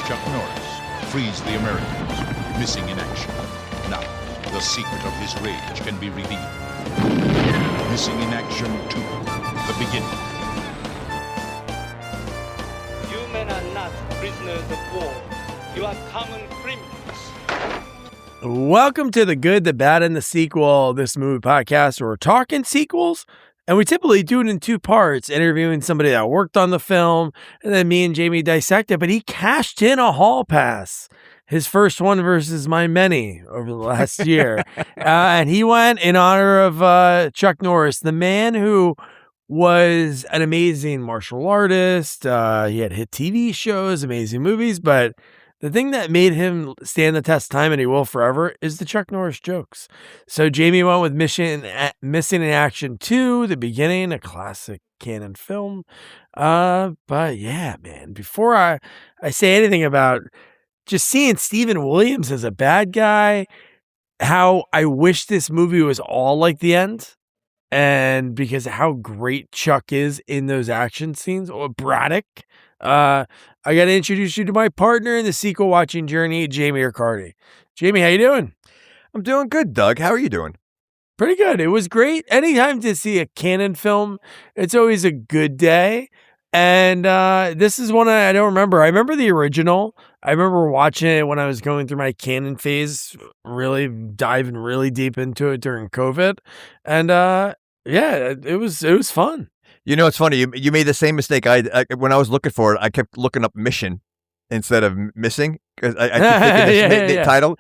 Chuck Norris frees the Americans, missing in action. Now, the secret of his rage can be revealed. Missing in Action 2, the beginning. You men are not prisoners of war. You are common criminals. Welcome to The Good, the Bad, and the Sequel, this movie podcast where we're talking sequels, and we typically do it in two parts, interviewing somebody that worked on the film, and then me and Jamie dissect it, but he cashed in a hall pass. His first one versus my many over the last year. And he went in honor of Chuck Norris, the man who was an amazing martial artist. He had hit TV shows, amazing movies, but the thing that made him stand the test of time, and he will forever, is the Chuck Norris jokes. So Jamie went with Missing in Action 2, the beginning, a classic canon film. But yeah, man, before I say anything about just seeing Stephen Williams as a bad guy, how I wish this movie was all like the end. And because of how great Chuck is in those action scenes, or Braddock, I got to introduce you to my partner in the sequel watching journey, Jamie Riccardi. Jamie, how you doing? I'm doing good, Doug. How are you doing? Pretty good. It was great. Anytime to see a canon film, it's always a good day. And this is one I don't remember. I remember the original. I remember watching it when I was going through my canon phase, really diving really deep into it during COVID. And yeah, it was fun. You know, it's funny. You made the same mistake. I when I was looking for it, I kept looking up Mission instead of Missing because I keep thinking this title.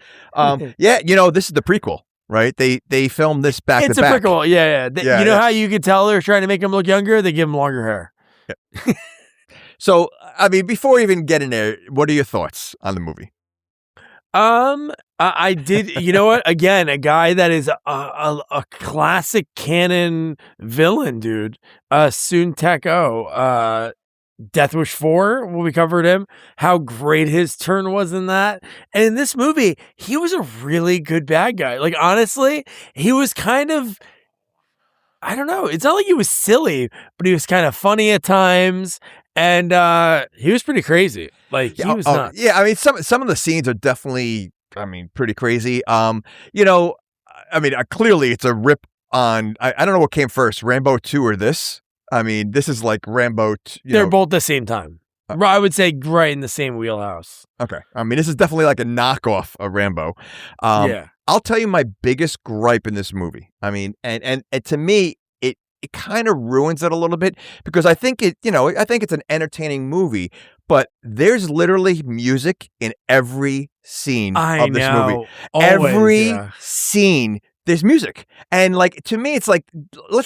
Yeah, you know, this is the prequel, right? They filmed this back to back. It's a prequel. Yeah. You know how you could tell they're trying to make him look younger? They give him longer hair. Yeah. So, I mean, before we even get in there, what are your thoughts on the movie? I did, you know what? Again, a guy that is a classic canon villain, dude. Soon Tech O. Death Wish 4, when we covered him, how great his turn was in that. And in this movie, he was a really good bad guy. Like, honestly, he was kind of, I don't know. It's not like he was silly, but he was kind of funny at times. And he was pretty crazy. Like, he was nuts. Yeah, I mean, some of the scenes are definitely, I mean, pretty crazy. You know, I mean, clearly it's a rip on, I don't know what came first, Rambo 2 or this. I mean, this is like Rambo. They're both the same time. I would say right in the same wheelhouse. Okay. I mean, this is definitely like a knockoff of Rambo. Yeah. I'll tell you my biggest gripe in this movie. I mean, and to me, it kind of ruins it a little bit because I think I think it's an entertaining movie, but there's literally music in every scene of this movie. Always, every scene. There's music. And like, to me, it's like,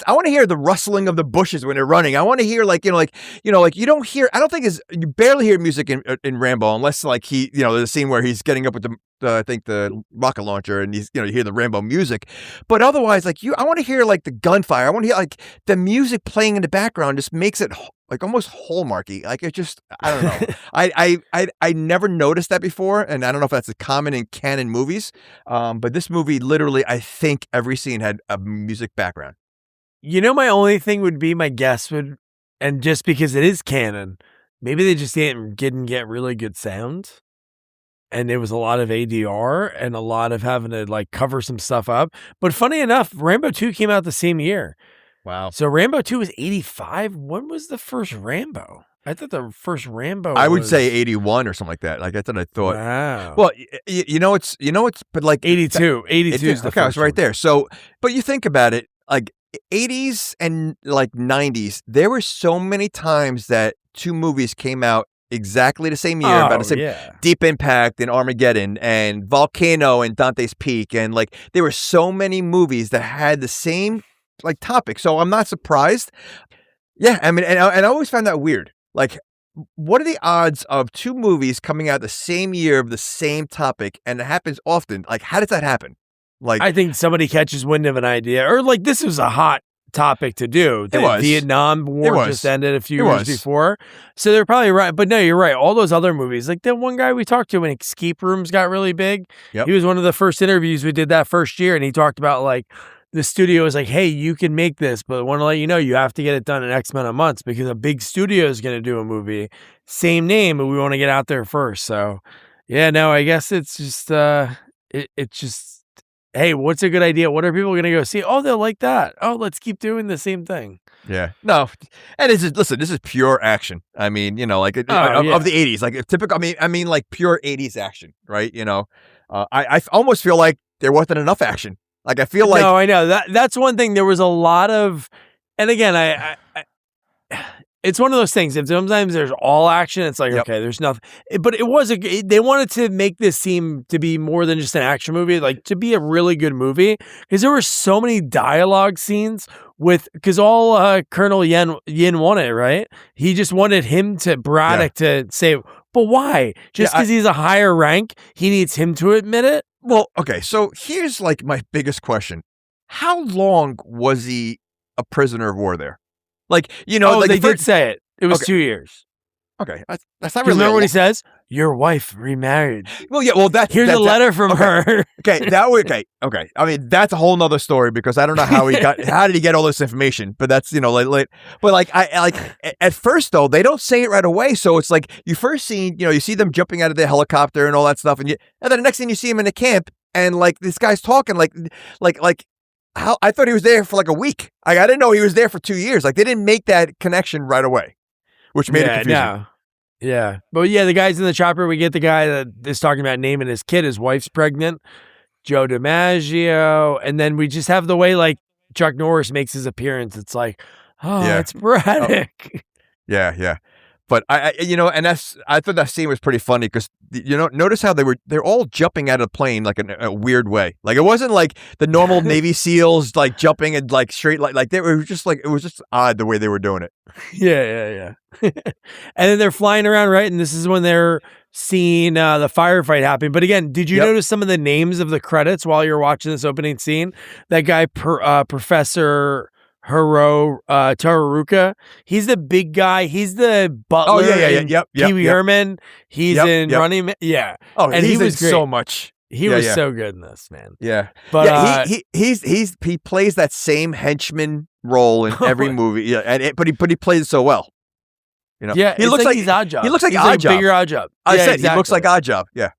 I want to hear the rustling of the bushes when they're running. I want to hear like you don't hear, I don't think you barely hear music in Rambo unless like there's a scene where he's getting up with I think the rocket launcher and he's, you hear the Rambo music, but otherwise like I want to hear like the gunfire. I want to hear like the music playing in the background just makes it like almost Hallmarky. Like it just, I don't know. I never noticed that before. And I don't know if that's a common in canon movies. But this movie, literally, I think every scene had a music background. You know, my only thing would be my guess would, and just because it is canon, maybe they just didn't get really good sound. And there was a lot of ADR and a lot of having to like cover some stuff up. But funny enough, Rambo 2 came out the same year. Wow. So Rambo 2 was 85. When was the first Rambo? I thought the first Rambo I would say 81 or something like that. Like that's what I thought. Wow. Well, but like 82. 82 is the okay, first it's right one. there. So, but you think about it, like 80s and like 90s, there were so many times that two movies came out exactly the same year, about the same. Yeah. Deep Impact and Armageddon and Volcano and Dante's Peak, and like there were so many movies that had the same like topic. So I'm not surprised. Yeah, I mean, and I always found that weird. Like, what are the odds of two movies coming out the same year of the same topic? And it happens often. Like, how does that happen? Like, I think somebody catches wind of an idea, or like this was a hot topic to do. The It was. Vietnam War just ended a few years was. before. So they're probably right. But no, you're right. All those other movies, like the one guy we talked to when Escape Rooms got really big, Yep. he was one of the first interviews we did that first year. And he talked about like the studio is like, hey, you can make this, but I want to let you know you have to get it done in X amount of months because a big studio is going to do a movie, same name, but we want to get out there first. So, yeah, no, I guess it's just, it's just, hey, what's a good idea? What are people going to go see? Oh, they'll like that. Oh, let's keep doing the same thing. Yeah. No. And this is pure action. I mean, like of the 80s, like typical. I mean, like pure 80s action, right? I almost feel like there wasn't enough action. Like I feel like no, I know that's one thing. There was a lot of, and again, I it's one of those things. If sometimes there's all action, it's like okay, there's nothing. But it was they wanted to make this seem to be more than just an action movie, like to be a really good movie because there were so many dialogue scenes because all Colonel Yin wanted, right? He just wanted him to Braddock to say, but why? Just because he's a higher rank, he needs him to admit it. Well, okay, so here's like my biggest question. How long was he a prisoner of war there? Like, like they did say it. It was 2 years. Okay, that's not really. Remember what he says? Your wife remarried. Well, yeah. Well, here's a letter from her. Okay, okay. I mean, that's a whole nother story because I don't know how how did he get all this information? But that's but at first though they don't say it right away. So it's like you first see you see them jumping out of the helicopter and all that stuff, and then the next thing you see him in the camp and like this guy's talking like how I thought he was there for like a week. I didn't know he was there for 2 years. Like they didn't make that connection right away, which made it confusing. No. Yeah. But yeah, the guy's in the chopper. We get the guy that is talking about naming his kid. His wife's pregnant. Joe DiMaggio. And then we just have the way like Chuck Norris makes his appearance. It's like, it's Braddock. Oh. Yeah. But I thought that scene was pretty funny because notice how they're all jumping out of the plane like in a weird way. Like it wasn't like the normal Navy SEALs like jumping and like straight like they were just like it was just odd the way they were doing it. Yeah. And then they're flying around, right? And this is when they're seeing the firefight happen. But again, did you notice some of the names of the credits while you're watching this opening scene? That guy, Professor Tararuka, he's the big guy. He's the butler. Oh yeah. Pee Wee Herman. He's in Running Man. Yeah. Oh, and he was great. So much. He was so good in this, man. Yeah. But he plays that same henchman role in every movie. Yeah, but he plays it so well. Yeah, he looks like he's Oddjob. He looks like he's Oddjob. Bigger Oddjob. I said he looks like Oddjob. Yeah.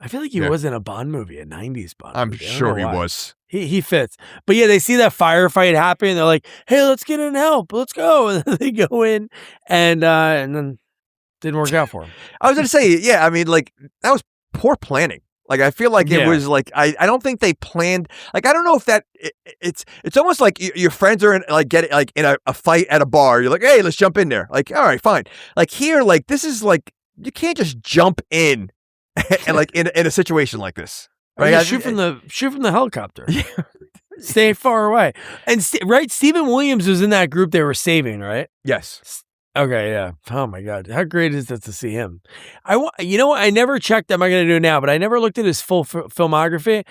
I feel like he was in a Bond movie, a 90s Bond I'm movie. sure he was. He fits. But yeah, they see that firefight happen. And they're like, hey, let's get in help. Let's go. And then they go in and then didn't work out for him. I was going to say, yeah, I mean, like, that was poor planning. Like, I feel like it was like, I don't think they planned, like, I don't know if that, it's almost like your friends are in, like, in a fight at a bar. You're like, hey, let's jump in there. Like, all right, fine. Like, here, like, this is like, you can't just jump in and like, in a situation like this. Right? Shoot from the helicopter. Stay far away. And Stephen Williams was in that group they were saving, right? Yes. Okay, yeah. Oh my God, how great is it to see him? You know what? I never checked. I'm not going to do it now, but I never looked at his full filmography.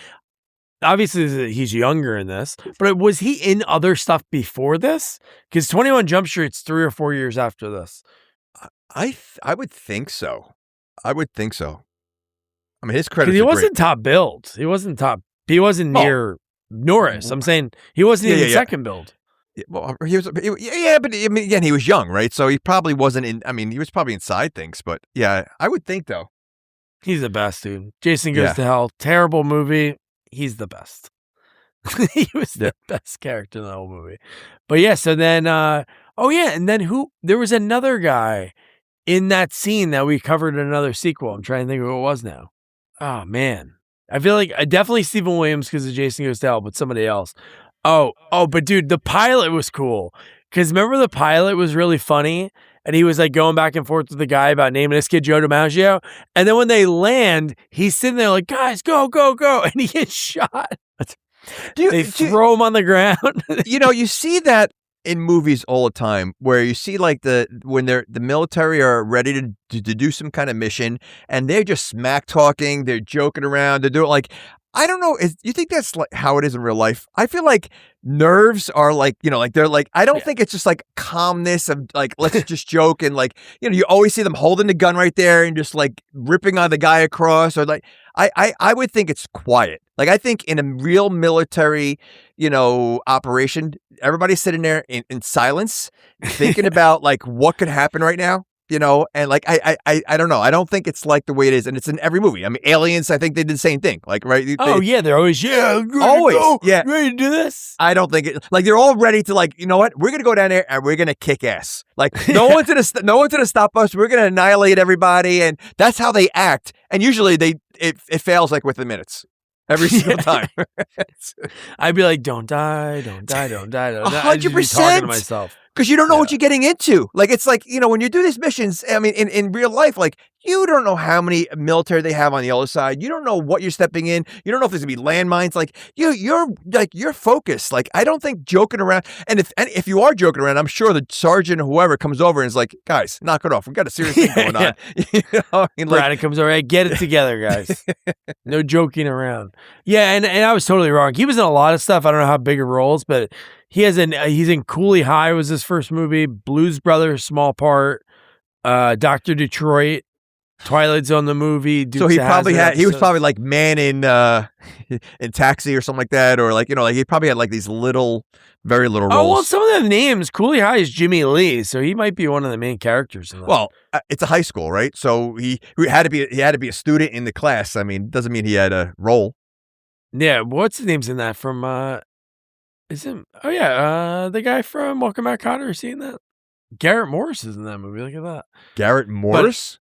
Obviously, he's younger in this, but was he in other stuff before this? Because 21 Jump Street's 3 or 4 years after this. I would think so. I mean, his credits. He wasn't top build. He wasn't near Norris. I'm saying he wasn't even second build. Well, he was. But I mean, again, he was young, right? So he probably wasn't in. I mean, he was probably inside things, but yeah, I would think though. He's the best, dude. Jason Goes to Hell. Terrible movie. He's the best. He was the best character in the whole movie. But yeah, so then, and then there was another guy in that scene that we covered in another sequel. I'm trying to think of who it was now. Oh, man. I feel like definitely Stephen Williams because of Jason Goes to Hell, but somebody else. Oh, but dude, the pilot was cool. Because remember the pilot was really funny? And he was like going back and forth with the guy about naming this kid Joe DiMaggio. And then when they land, he's sitting there like, guys, go, go, go. And he gets shot. They throw him on the ground. You see that in movies all the time where you see like when the military are ready to do some kind of mission, and they're just smack talking, they're joking around, they're doing like, I don't know. You think that's like how it is in real life? I feel like nerves are like, like they're like, I don't think it's just like calmness of like, let's just joke. And like, you always see them holding the gun right there and just like ripping on the guy across, or like, I would think it's quiet. Like, I think in a real military, operation, everybody's sitting there in silence, thinking about like what could happen right now. And like, I don't know. I don't think it's like the way it is. And it's in every movie. I mean, Aliens, I think they did the same thing. Like, right. They're always, always. Yeah. Ready to do this? I don't think it, like, they're all ready to like, you know what? We're going to go down there and we're going to kick ass. Like, no one's going to stop us. We're going to annihilate everybody. And that's how they act. And usually it fails like within minutes. Every single time. I'd be like, don't die, don't die, don't die, don't die. 100%. Talking to myself. Because you don't know what you're getting into. Like, it's like, when you do these missions, I mean, in real life, like, you don't know how many military they have on the other side. You don't know what you're stepping in. You don't know if there's going to be landmines. Like, you're focused. Like, I don't think joking around. And if you are joking around, I'm sure the sergeant or whoever comes over and is like, guys, knock it off. We've got a serious thing going on. I mean, Brad comes over, hey, get it together, guys. No joking around. Yeah, and I was totally wrong. He was in a lot of stuff. I don't know how big of roles, but he's in Cooley High was his first movie. Blues Brothers, small part. Dr. Detroit. Twilight Zone, the movie. Dukes so he of probably Hazzard had. He was episodes. probably like man in Taxi or something like that, or like like he probably had like these very little roles. Oh well, some of the names. Cooley High is Jimmy Lee, so he might be one of the main characters in that. Well, it's a high school, right? So he had to be a student in the class. I mean, doesn't mean he had a role. Yeah, what's the names in that from? The guy from Welcome Back, Kotter. Seen that? Garrett Morris is in that movie. Look at that. Garrett Morris.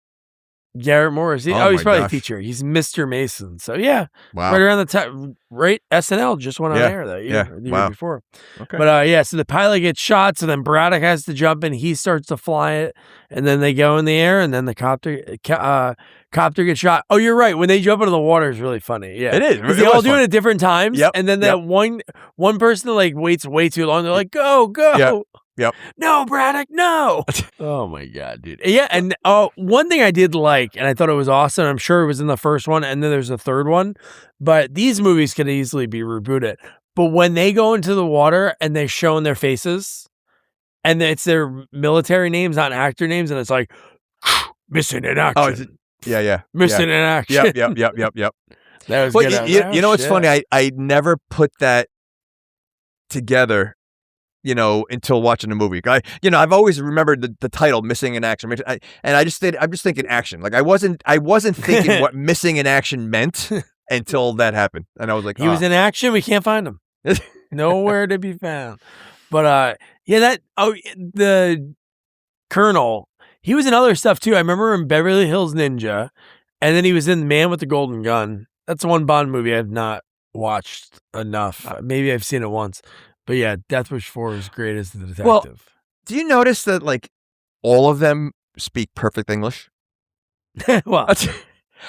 Garrett Morris. He's my probably a gosh. feature. He's Mr. Mason. So yeah, Wow. right around the time. Right, SNL just went on air that year, the year before. Okay. But so the pilot gets shot, so then Braddock has to jump in. He starts to fly it, and then they go in the air, and then the copter gets shot. Oh, you're right. When they jump into the water, is really funny. Yeah, it is. They all do it at different times. Yep. And then that one person like waits way too long. They're like, go. Yep. No, Braddock, no. Oh my God, dude. Yeah, and one thing I did like, and I thought it was awesome, I'm sure it was in the first one, and then there's a third one, but these movies could easily be rebooted. But when they go into the water and they show in their faces, and it's their military names, not actor names, and it's like, missing in action. Yeah. Missing in action. Yep. That was Well, good. you know what's funny? I never put that together. Until watching the movie, I've always remembered the title "Missing in Action," and I'm just thinking action. Like I wasn't thinking what "missing in action" meant until that happened, and I was like, he was in action. We can't find him. Nowhere to be found. But the Colonel, he was in other stuff too. I remember in Beverly Hills Ninja, and then he was in The Man with the Golden Gun. That's one Bond movie I've not watched enough. Maybe I've seen it once. But yeah, Death Wish 4 is great as the detective. Well, do you notice that like all of them speak perfect English? Well,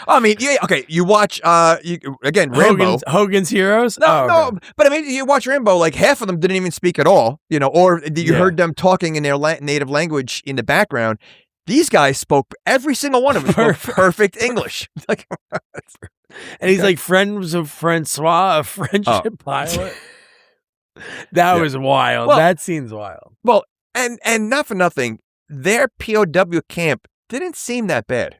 I mean, yeah, okay. You watch Rambo. Hogan's Heroes. No, but I mean, you watch Rambo. Like half of them didn't even speak at all. Or you heard them talking in their native language in the background. These guys spoke, every single one of them spoke perfect English. Like, and he's like friends of Francois, a friendship pilot. That was wild. Well, that scene's wild. Well, and not for nothing, their POW camp didn't seem that bad.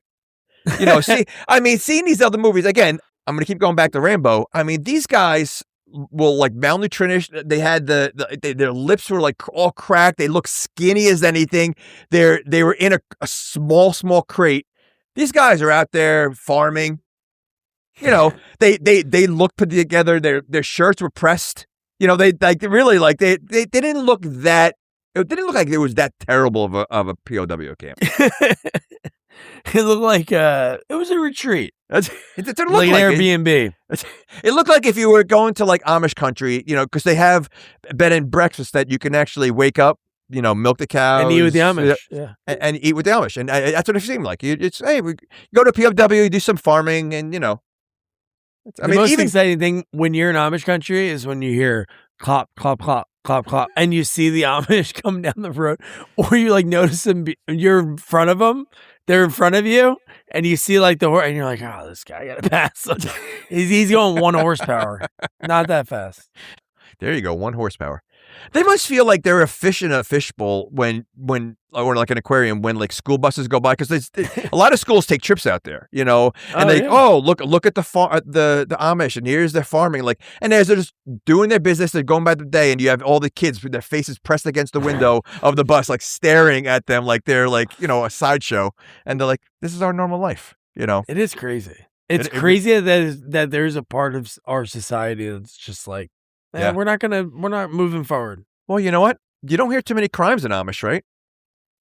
Seeing these other movies, again, I'm going to keep going back to Rambo. I mean, these guys will like malnutrition. They had their lips were like all cracked. They looked skinny as anything. They were in a small crate. These guys are out there farming. They look put together. Their shirts were pressed. They didn't look that. It didn't look like it was that terrible of a POW camp. It looked like it was a retreat. It looked like an Airbnb. It looked like if you were going to like Amish country, because they have bed and breakfast that you can actually wake up, milk the cows and eat with the Amish, and eat with the Amish, and that's what it seemed like. We go to POW, do some farming, and The most exciting thing when you're in Amish country is when you hear clop, clop, clop, clop, clop, and you see the Amish come down the road, or you like notice them, you're in front of them. they're in front of you, and you see like the horse, and you're like, oh, this guy got to pass. He's going 1 horsepower, not that fast. There you go, 1 horsepower. They must feel like they're a fish in a fishbowl when or like an aquarium when like school buses go by, because a lot of schools take trips out there, and look at the Amish, and here's their farming, like, and as they're just doing their business, they're going by the day, and you have all the kids with their faces pressed against the window of the bus, like staring at them like they're like a sideshow, and they're like, this is our normal life, It is crazy. It's crazy that there's a part of our society that's just like, we're not moving forward. Well, you know what? You don't hear too many crimes in Amish, right?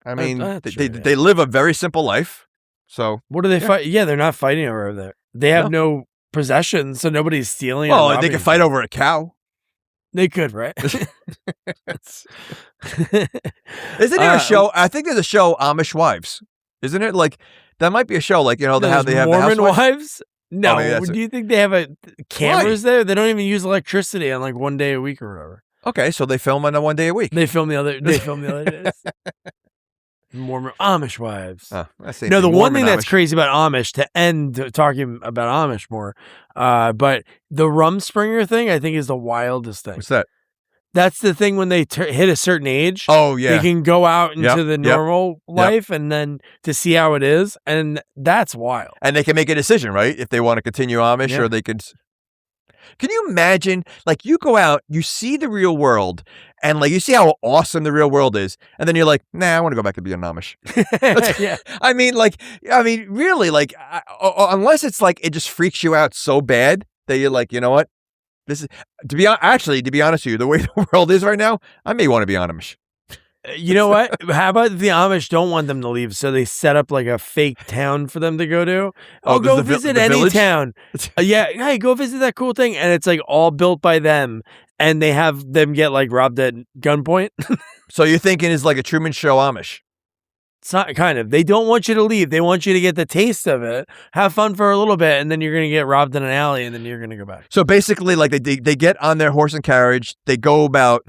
I mean, they live a very simple life. So what do they fight? Yeah, they're not fighting over there. They have no possessions, so nobody's stealing. Well, they can fight over a cow. They could, right? Isn't there a show? I think there's a show, Amish Wives. Isn't it? Like, that might be a show, like, how they have Mormon the wives? No. Do you think they have cameras there? They don't even use electricity on like 1 day a week or whatever. Okay, so they film on a 1 day a week. They film the other days. Mormon Amish wives. Oh, no, the one thing that's crazy about Amish, to end talking about Amish more, but the Rumspringer thing, I think, is the wildest thing. What's that? That's the thing when they hit a certain age. Oh, yeah. They can go out into the normal life and then to see how it is. And that's wild. And they can make a decision, right? If they want to continue Amish or they could. Can you imagine, like, you go out, you see the real world, and like you see how awesome the real world is, and then you're like, nah, I want to go back to being Amish. Yeah. I mean, really, like, unless it's like it just freaks you out so bad that you're like, you know what? This is to be honest with you, the way the world is right now, I may want to be Amish. You know what? How about if the Amish don't want them to leave, so they set up like a fake town for them to go to? Go visit any village? Town. Hey, go visit that cool thing, and it's like all built by them, and they have them get like robbed at gunpoint. So you're thinking it's like a Truman Show Amish? It's not kind of. They don't want you to leave. They want you to get the taste of it, have fun for a little bit, and then you're going to get robbed in an alley, and then you're going to go back. So basically, like they get on their horse and carriage, they go about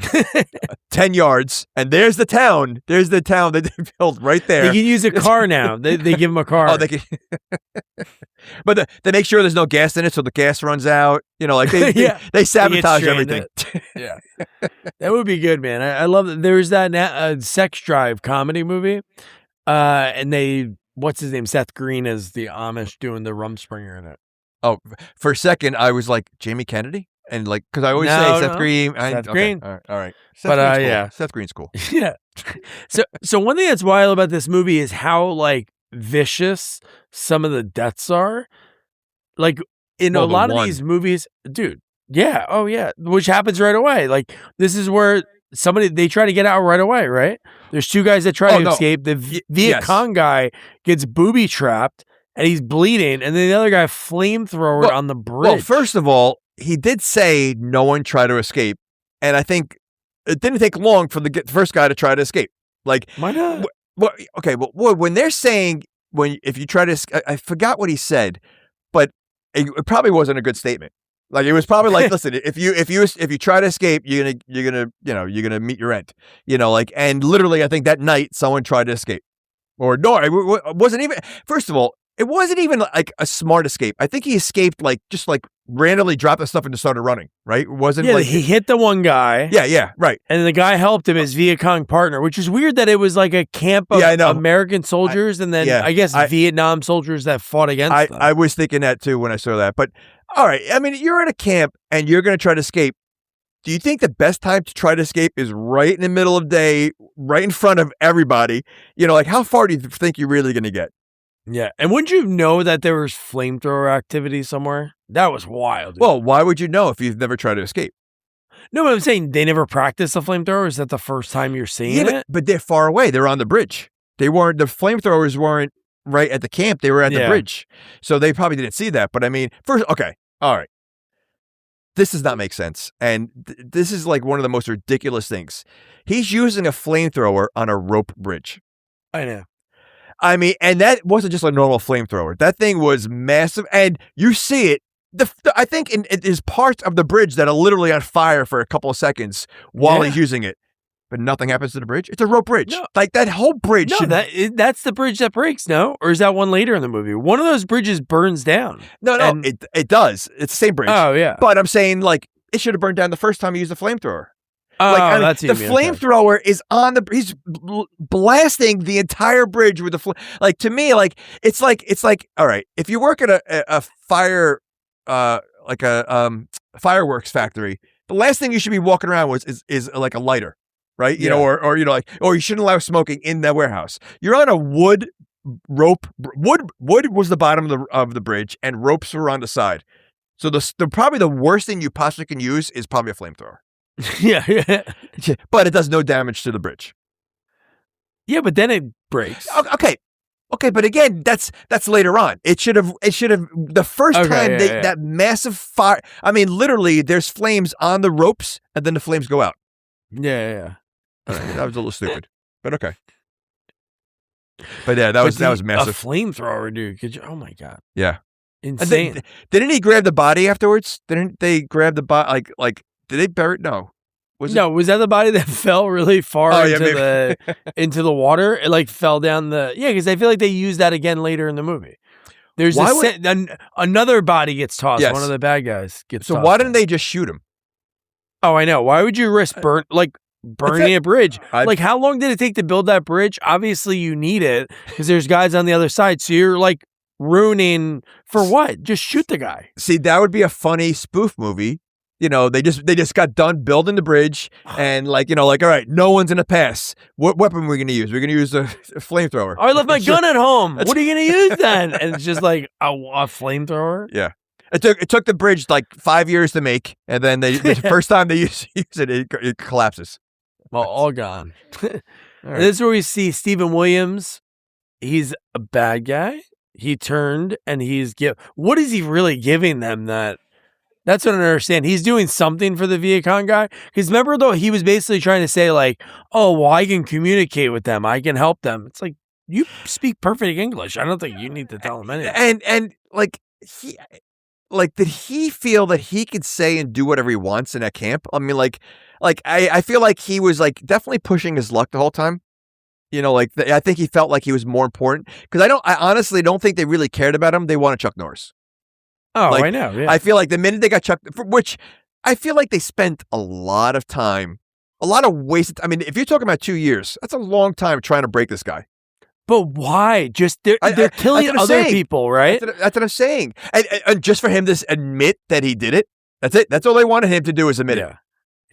10 yards, and there's the town. There's the town that they built right there. They can use a car now. They give them a car. Oh, they can. But they make sure there's no gas in it, so the gas runs out. Like they sabotage everything. Yeah, that would be good, man. I love that. There's that Sex Drive comedy movie. And what's his name? Seth Green is the Amish doing the Rumspringer in it. Oh, for a second, I was like, Jamie Kennedy? And like, because I always say Seth Green. Seth Green. All right. Seth Green's cool. Yeah. So one thing that's wild about this movie is how like vicious some of the deaths are. Like in a lot of these movies, dude. Yeah. Oh yeah. Which happens right away. Like this is where they try to get out right away, right? There's 2 guys that try to escape. The Viet Cong guy gets booby trapped and he's bleeding, and then the other guy flamethrowered on the bridge. Well, first of all, he did say no one tried to escape, and I think it didn't take long for the first guy to try to escape. Like, why not? When they're saying if you try to, I forgot what he said, but it probably wasn't a good statement. Like it was probably like, listen, if you try to escape, you're gonna meet your end. And literally, I think that night someone tried to escape, or no, it wasn't even. First of all, it wasn't even like a smart escape. I think he escaped just randomly dropped the stuff and just started running. Right? It wasn't like he hit the one guy. Yeah, right. And the guy helped him, his Viet Cong partner, which is weird that it was like a camp of American soldiers and then I guess Vietnam soldiers that fought against them. I was thinking that too when I saw that, but. All right. I mean, you're in a camp and you're going to try to escape. Do you think the best time to try to escape is right in the middle of the day, right in front of everybody? Like how far do you think you're really going to get? Yeah. And wouldn't you know that there was flamethrower activity somewhere? That was wild. Dude. Well, why would you know if you've never tried to escape? No, but I'm saying they never practiced the flamethrower. Is that the first time you're seeing it? But they're far away. They're on the bridge. The flamethrowers weren't right at the camp. They were at the bridge. So they probably didn't see that. But I mean, first, okay. All right. This does not make sense. And this is like one of the most ridiculous things. He's using a flamethrower on a rope bridge. I know. I mean, and that wasn't just a normal flamethrower. That thing was massive. And you see it. I think it is parts of the bridge that are literally on fire for a couple of seconds while he's using it. but nothing happens to the bridge. It's a rope bridge. No. Like that whole bridge. No, that's the bridge that breaks. No, or is that one later in the movie? One of those bridges burns down. No, it does. It's the same bridge. Oh yeah, but I'm saying like it should have burned down the first time he used the flamethrower. oh, that's the what you mean, okay. flamethrower is on the. He's blasting the entire bridge with the like. To me, like it's like all right. If you work at a fire, like a fireworks factory, the last thing you should be walking around with is like a lighter. Right, you know, or you know, like, or you shouldn't allow smoking in the warehouse. You're on a wood rope. Wood was the bottom of the bridge, and ropes were on the side. So the probably the worst thing you possibly can use is probably a flamethrower. yeah, but it does no damage to the bridge. Yeah, but then it breaks. Okay, but again, that's later on. It should have the first time that massive fire. I mean, literally, there's flames on the ropes, and then the flames go out. Yeah. All right, that was a little stupid, but okay. But yeah, that was massive. A flamethrower, dude. Oh my god. Yeah. Insane. Didn't he grab the body afterwards? Didn't they grab the body? Like, did they bury it? No. Was that the body that fell really far into into the water? It like fell down the because I feel like they use that again later in the movie. There's another body gets tossed. Yes. One of the bad guys gets. So tossed why didn't they just shoot him? Oh, I know. Why would you risk burning a bridge? Like, how long did it take to build that bridge? Obviously, you need it because there's guys on the other side. So you're like ruining for what? Just shoot the guy. See, that would be a funny spoof movie. You know, they just got done building the bridge, and like, you know, like, all right, no one's gonna pass. What weapon are we gonna use? We're gonna use a flamethrower. Oh, I left my gun at home. What are you gonna use then? And it's just like a flamethrower. Yeah. It took the bridge like 5 years to make, and then the first time they use it collapses. Well, all gone. Right. This is where we see Stephen Williams. He's a bad guy. He turned and what is he really giving them? That's what I don't understand. He's doing something for the Viet Cong guy. Because remember though, he was basically trying to say like, oh, well, I can communicate with them. I can help them. It's like, you speak perfect English. I don't think you need to tell him anything. And like did he feel that he could say and do whatever he wants in that camp? I mean, I feel like he was like definitely pushing his luck the whole time. You know, like I think he felt like he was more important because I honestly don't think they really cared about him. They wanted Chuck Norris. Oh, like, I know. Yeah. I feel like the minute they got Chuck, which I feel like they spent a lot of time, a lot of wasted. I mean, if you're talking about 2 years, that's a long time trying to break this guy. But why? Just they're killing other people, right? That's what I'm saying. And just for him to admit that he did it, that's it. That's all they wanted him to do is admit it.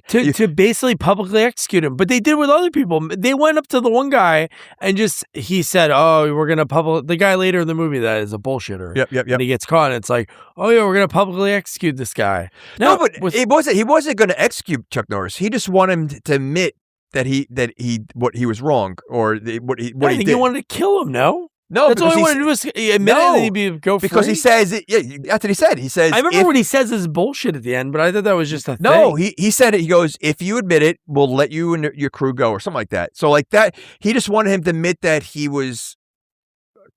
To basically publicly execute him. But they did with other people. They went up to the one guy and he said, oh, we're going to the guy later in the movie that is a bullshitter. Yep. And he gets caught and it's like, oh yeah, we're going to publicly execute this guy. No, but he wasn't going to execute Chuck Norris. He just wanted him to admit that he was wrong or what he did. You wanted to kill him, no? No, that's all he wanted to do was admit it and he'd go free. Because he says, that's what he said. He says, I remember when he says this bullshit at the end, but I thought that was just a thing. No, he said it. He goes, if you admit it, we'll let you and your crew go or something like that. So like that, he just wanted him to admit that he was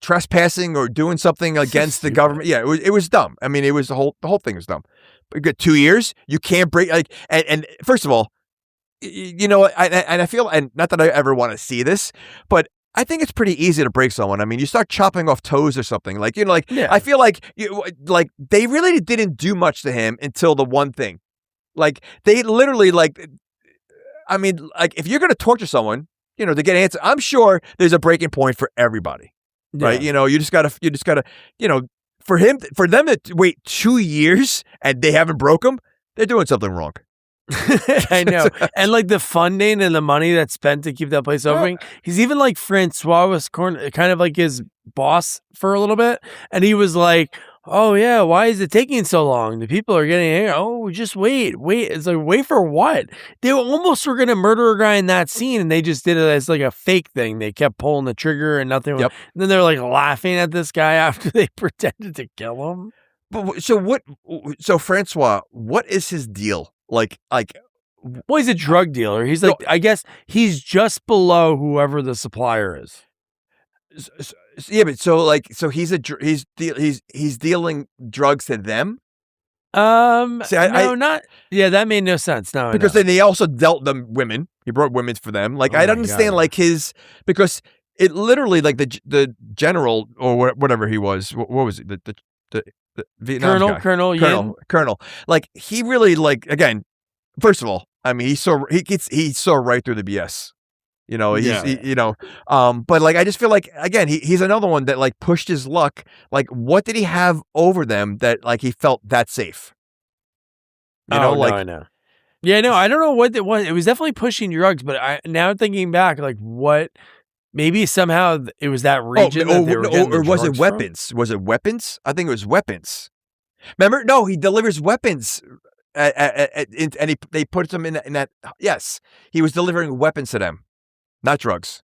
trespassing or doing something against the government. Yeah, it was dumb. I mean, the whole thing was dumb. But you got 2 years, you can't break and first of all, you know, I feel, and not that I ever want to see this, but I think it's pretty easy to break someone. I mean, you start chopping off toes or something, like, you know, like, yeah. I feel like they really didn't do much to him until the one thing. Like, they literally, like, I mean, like, if you're going to torture someone, you know, to get an answer, I'm sure there's a breaking point for everybody, right? You know, you just gotta, you know, for them to wait 2 years and they haven't broke him, they're doing something wrong. I know. And like the funding and the money that's spent to keep that place open. He's even like Francois was kind of like his boss for a little bit. And he was like, oh yeah, why is it taking so long? The people are getting here. Oh, just wait. It's like, wait for what? They almost were going to murder a guy in that scene and they just did it as like a fake thing. They kept pulling the trigger and nothing. Yep. And then they're like laughing at this guy after they pretended to kill him. But so Francois, what is his deal? Like, well, he's a drug dealer. He's like, I guess he's just below whoever the supplier is. Yeah, but so he's dealing drugs to them. See, no, not. Yeah, that made no sense. No, because no. then he also dealt them women. He brought women for them. Like, Oh I my don't understand, God. like, because it literally, like, the general or whatever he was, what was it? The Vietnam guy. Colonel Yin. Colonel. Like, he really, like, again, first of all, I mean, he saw right through the BS. You know, but like, I just feel like, again, he's another one that like pushed his luck. Like, what did he have over them that like he felt that safe? You know, like, I know. Yeah, no, I don't know what it was. It was definitely pushing drugs, but now thinking back, like what? Maybe somehow it was that region. That they were getting or was it drugs weapons? from? Was it weapons? I think it was weapons. Remember? No, he delivers weapons. And they put them in that. Yes, he was delivering weapons to them. Not drugs.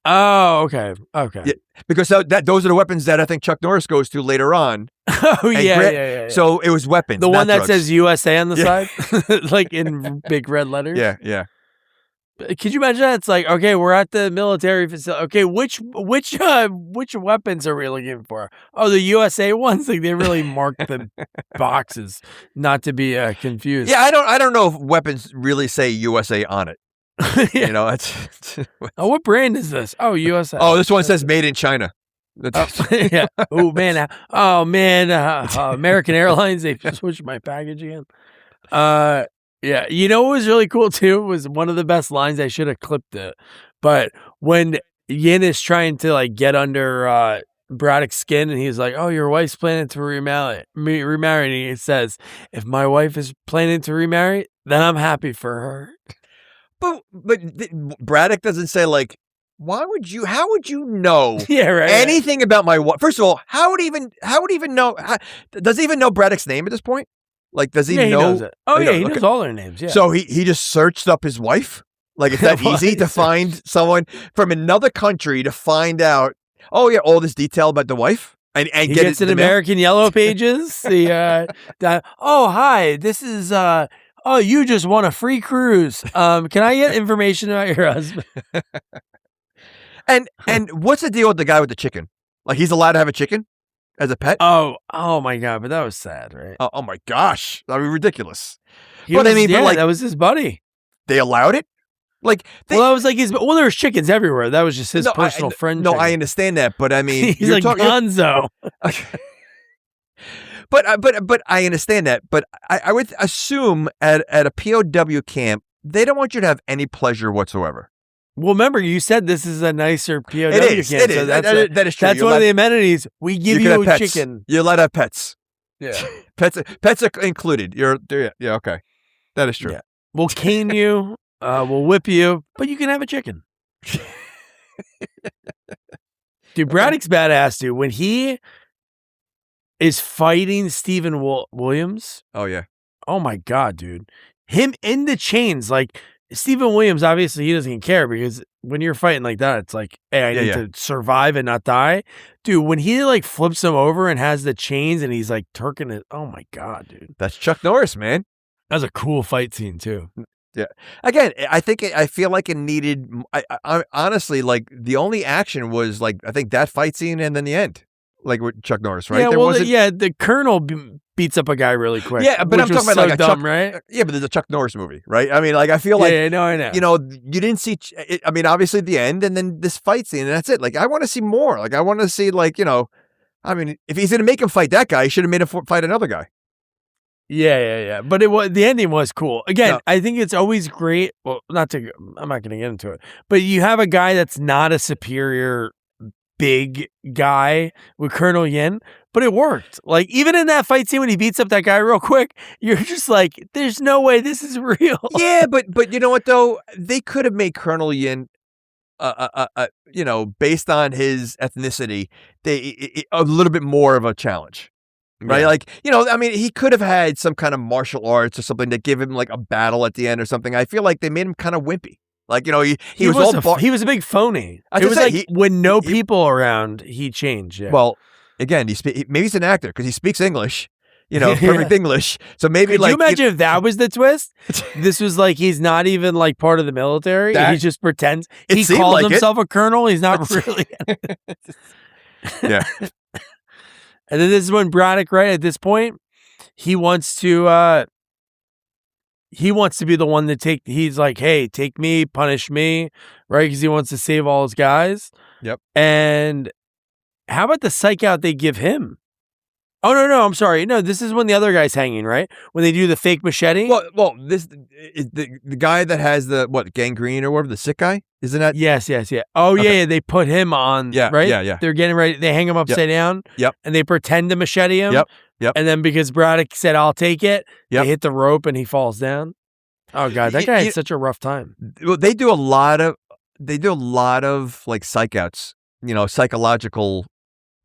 Oh, okay. Yeah, because those are the weapons that I think Chuck Norris goes to later on. Oh, yeah. So it was weapons. The not one that drugs. says USA on the side, like in big red letters. Yeah. Could you imagine that? It's like, okay, we're at the military facility. Okay, which weapons are we looking for? Oh, the USA ones. Like they really marked the boxes, not to be confused. Yeah, I don't know if weapons really say USA on it. Yeah. You know, it's Oh, what brand is this? Oh, USA. oh, this one says made in China. Yeah. Oh man. American Airlines. They switched my package again. Yeah. You know what was really cool too was one of the best lines. I should have clipped it, but when Yin is trying to like get under Braddock's skin, and he's like, "Oh, your wife's planning to remarry." And he says, "If my wife is planning to remarry, then I'm happy for her." But Braddock doesn't say like, how would you know Yeah, right. anything about my wife? First of all, how would he even know? Does he even know Braddock's name at this point? Like, does he know? He knows it. Oh, yeah, he okay. knows all their names. Yeah. So he just searched up his wife? Like, it's that easy to find someone from another country to find out, oh, yeah, all this detail about the wife? And he get gets it in American Yellow Pages. Oh, hi, this is, oh, you just won a free cruise. Can I get information about your husband? And what's the deal with the guy with the chicken? Like, he's allowed to have a chicken as a pet? Oh my God, but that was sad, right? Oh my gosh. That would be ridiculous. But that was his buddy. They allowed it? Like, that was like there was chickens everywhere. That was just his personal friend. No, I understand that, but I mean, he's like Gonzo. But I understand that. But I would assume at a POW camp, they don't want you to have any pleasure whatsoever. Well, remember, you said this is a nicer POW camp. It is. So that is true. That's one of the amenities. We give you a chicken. You're allowed to have pets. Yeah. Pets are included. Yeah, okay. That is true. Yeah. We'll cane you. We'll whip you, but you can have a chicken. Dude, Braddock's badass, dude. When he is fighting Stephen Williams. Oh, yeah. Oh, my God, dude. Him in the chains. Like, Stephen Williams, obviously, he doesn't care because when you're fighting like that, it's like, hey, I need to survive and not die. Dude, when he, like, flips him over and has the chains and he's, like, turking it. Oh, my God, dude. That's Chuck Norris, man. That was a cool fight scene, too. Yeah. Again, I feel like it needed, I honestly, like, the only action was, like, I think that fight scene and then the end. Like with Chuck Norris, right? Yeah, the Colonel beats up a guy really quick. Yeah, but I'm talking about like a dumb, Chuck, right? Yeah, but there's a Chuck Norris movie, right? I mean, like, I feel like, I know. You know, you didn't see, I mean, obviously the end and then this fight scene and that's it. Like, I want to see more. Like, I want to see, like, you know, I mean, if he's going to make him fight that guy, he should have made him fight another guy. Yeah. But the ending was cool. Again, I think it's always great. Well, I'm not going to get into it, but you have a guy that's not a superior big guy with Colonel Yin, but it worked. Like, even in that fight scene when he beats up that guy real quick, you're just like, there's no way this is real. Yeah, but you know what though? They could have made Colonel Yin, you know, based on his ethnicity, a little bit more of a challenge. Right? Yeah. Like, you know, I mean, he could have had some kind of martial arts or something that give him like a battle at the end or something. I feel like they made him kind of wimpy. Like, you know, he was a big phony. It was like when no people around, he changed. Yeah. Well, again, maybe he's an actor because he speaks English, you know, perfect English. So maybe Could you imagine if that was the twist? This was like, he's not even like part of the military. He just pretends. He calls himself a colonel. He's not really. Yeah. And then this is when Braddock, right at this point, he wants to be the one to take. He's like, hey, take me, punish me, right? Because he wants to save all his guys. Yep. And how about the psych out they give him? Oh no, I'm sorry. No, this is when the other guy's hanging, right? When they do the fake machete. Well, this is the guy that has the gangrene or whatever, the sick guy, isn't that? Yes. Yeah. Oh Okay. yeah, they put him on. Yeah, right. yeah. They're getting ready. They hang him upside down. Yep. And they pretend to machete him. Yep. And then because Braddock said, "I'll take it," Yep. they hit the rope and he falls down. Oh god, that guy had such a rough time. Well, they do a lot of like psych outs, psychological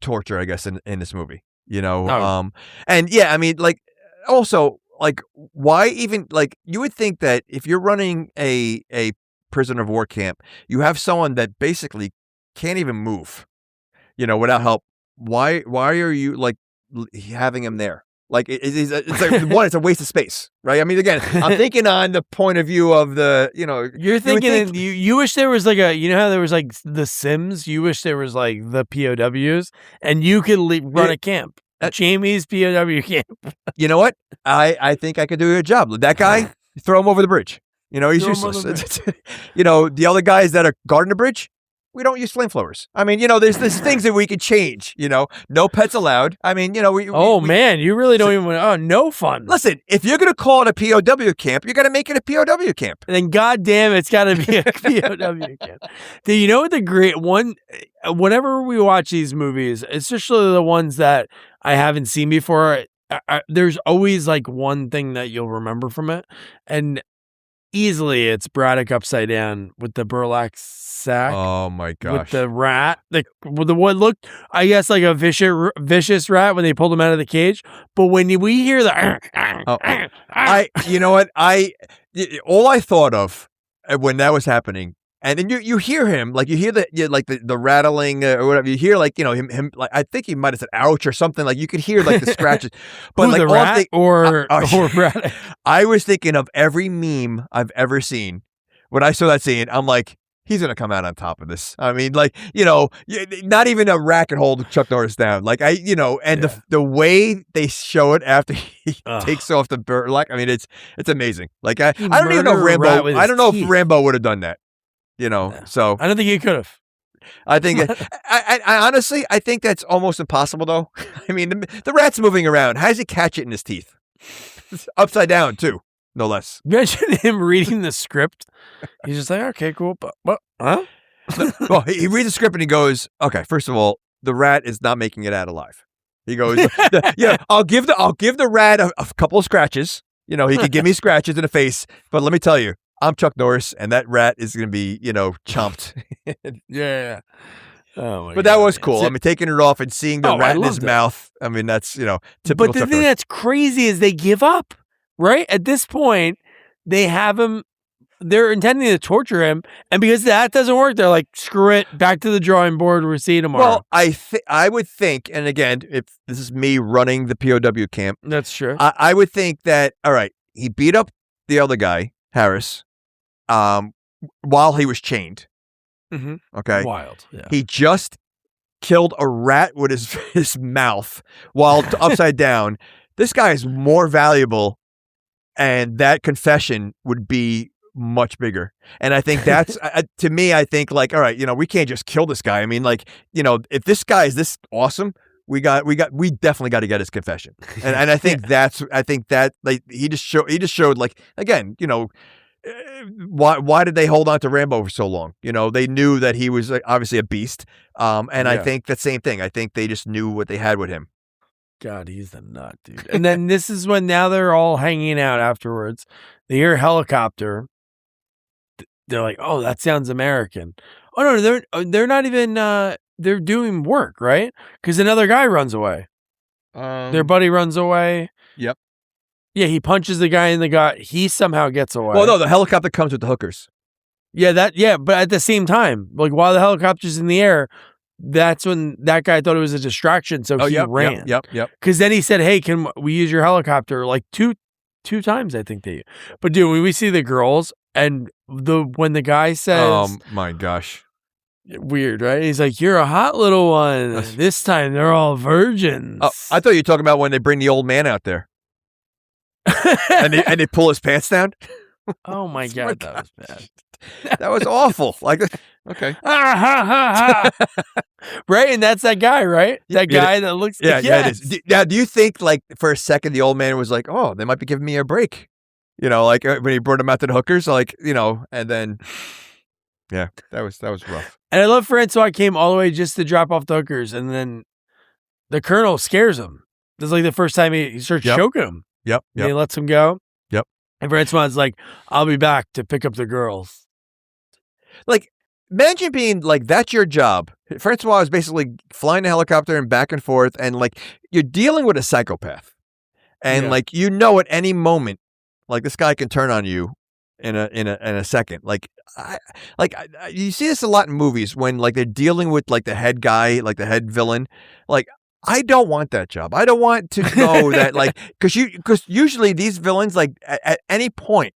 torture, I guess, in this movie. Oh. And yeah, I mean, like, also, like, why even, like, you would think that if you're running a prisoner of war camp, you have someone that basically can't even move, without help. Why are you like having him there? Like, it's like, one, it's a waste of space, right? I mean, again, I'm thinking on the point of view of the, You're thinking you wish there was like how there was like The Sims. You wish there was like the POWs, and you could run a camp. Jamie's POW camp. You know what? I think I could do a job. That guy, throw him over the bridge. He's useless. The other guys that are guarding the bridge, we don't use flamethrowers. I mean, there's things that we could change. No pets allowed. I mean, man, you really don't even. Oh, no fun. Listen, if you're gonna call it a POW camp, you're gonna make it a POW camp. And then, goddamn, it's got to be a POW camp. Do you know what the great one? Whenever we watch these movies, especially the ones that I haven't seen before, there's always like one thing that you'll remember from it, and easily it's Braddock upside down with the burlap sack. Oh my gosh! With the rat, the what looked, I guess, like a vicious rat when they pulled him out of the cage. But when we hear the, all I thought of when that was happening. And then you hear him, like you hear the rattling or whatever. You hear him like, I think he might have said ouch or something. Like you could hear like the scratches. But like the rat or Braddock? I was thinking of every meme I've ever seen. When I saw that scene, I'm like, he's gonna come out on top of this. I mean, like, not even a rat can hold Chuck Norris down. Like the way they show it after he takes off the burlap. I mean, it's amazing. Like I don't even know if Rambo. I don't know if Rambo would have done that. So I don't think he could have. I think I honestly, I think that's almost impossible though. I mean, the rat's moving around. How does he catch it in his teeth? It's upside down too, no less. Imagine him reading the script. He's just like, okay, cool, but what? Huh? Well, he reads the script and he goes, okay, first of all, the rat is not making it out alive. He goes, I'll give the rat a couple of scratches. He could give me scratches in the face, but let me tell you, I'm Chuck Norris, and that rat is going to be, chomped. Yeah. Oh my but that God, was cool. I mean, taking it off and seeing the rat in his mouth. I mean, that's, typical. But the thing that's crazy is they give up, right? At this point, they have him, they're intending to torture him, and because that doesn't work, they're like, screw it, back to the drawing board, we'll see you tomorrow. Well, I would think, and again, if this is me running the POW camp. That's true. I would think that, all right, he beat up the other guy, Harris, while he was chained. Mm-hmm. Okay. Wild. Yeah. He just killed a rat with his mouth while upside down. This guy is more valuable, and that confession would be much bigger. And I think that's to me, I think like, all right, we can't just kill this guy. I mean, like, if this guy is this awesome, we definitely got to get his confession. And I think I think that like he just showed like, again, why did they hold on to Rambo for so long? They knew that he was obviously a beast. I think the same thing. I think they just knew what they had with him. God, he's the nut, dude. And then this is when now they're all hanging out afterwards. They hear a helicopter. They're like, "Oh, that sounds American." Oh no, they're not even. They're doing work, right? Because another guy runs away. Their buddy runs away. Yep. Yeah, he punches the guy in the gut. He somehow gets away. Well, no, the helicopter comes with the hookers. Yeah, but at the same time, like while the helicopter's in the air, that's when that guy thought it was a distraction, so he ran. Yep. Because then he said, "Hey, can we use your helicopter?" Like two times, I think they. But dude, when we see the girls and when the guy says, "Oh my gosh." Weird, right? He's like, "You're a hot little one." This time they're all virgins. Oh, I thought you were talking about when they bring the old man out there. and they pull his pants down. Oh my God, that was bad. That was awful. Like, okay. Right, and that's that guy, right? That guy that looks. Yeah, yes. it is. Now, do you think like for a second the old man was like, "Oh, they might be giving me a break," like when he brought him out to the hookers, like and then, yeah, that was rough. And I love Francois came all the way just to drop off the hookers, and then the colonel scares him. This is like the first time he starts choking him. Yep. And he lets him go. Yep. And Francois is like, "I'll be back to pick up the girls." Like, imagine being like, that's your job. Francois is basically flying the helicopter and back and forth, and like you're dealing with a psychopath, and like at any moment, like this guy can turn on you in a second. Like, you see this a lot in movies when like they're dealing with like the head guy, like the head villain. Like, I don't want that job. I don't want to know that, like, because usually these villains, like at any point,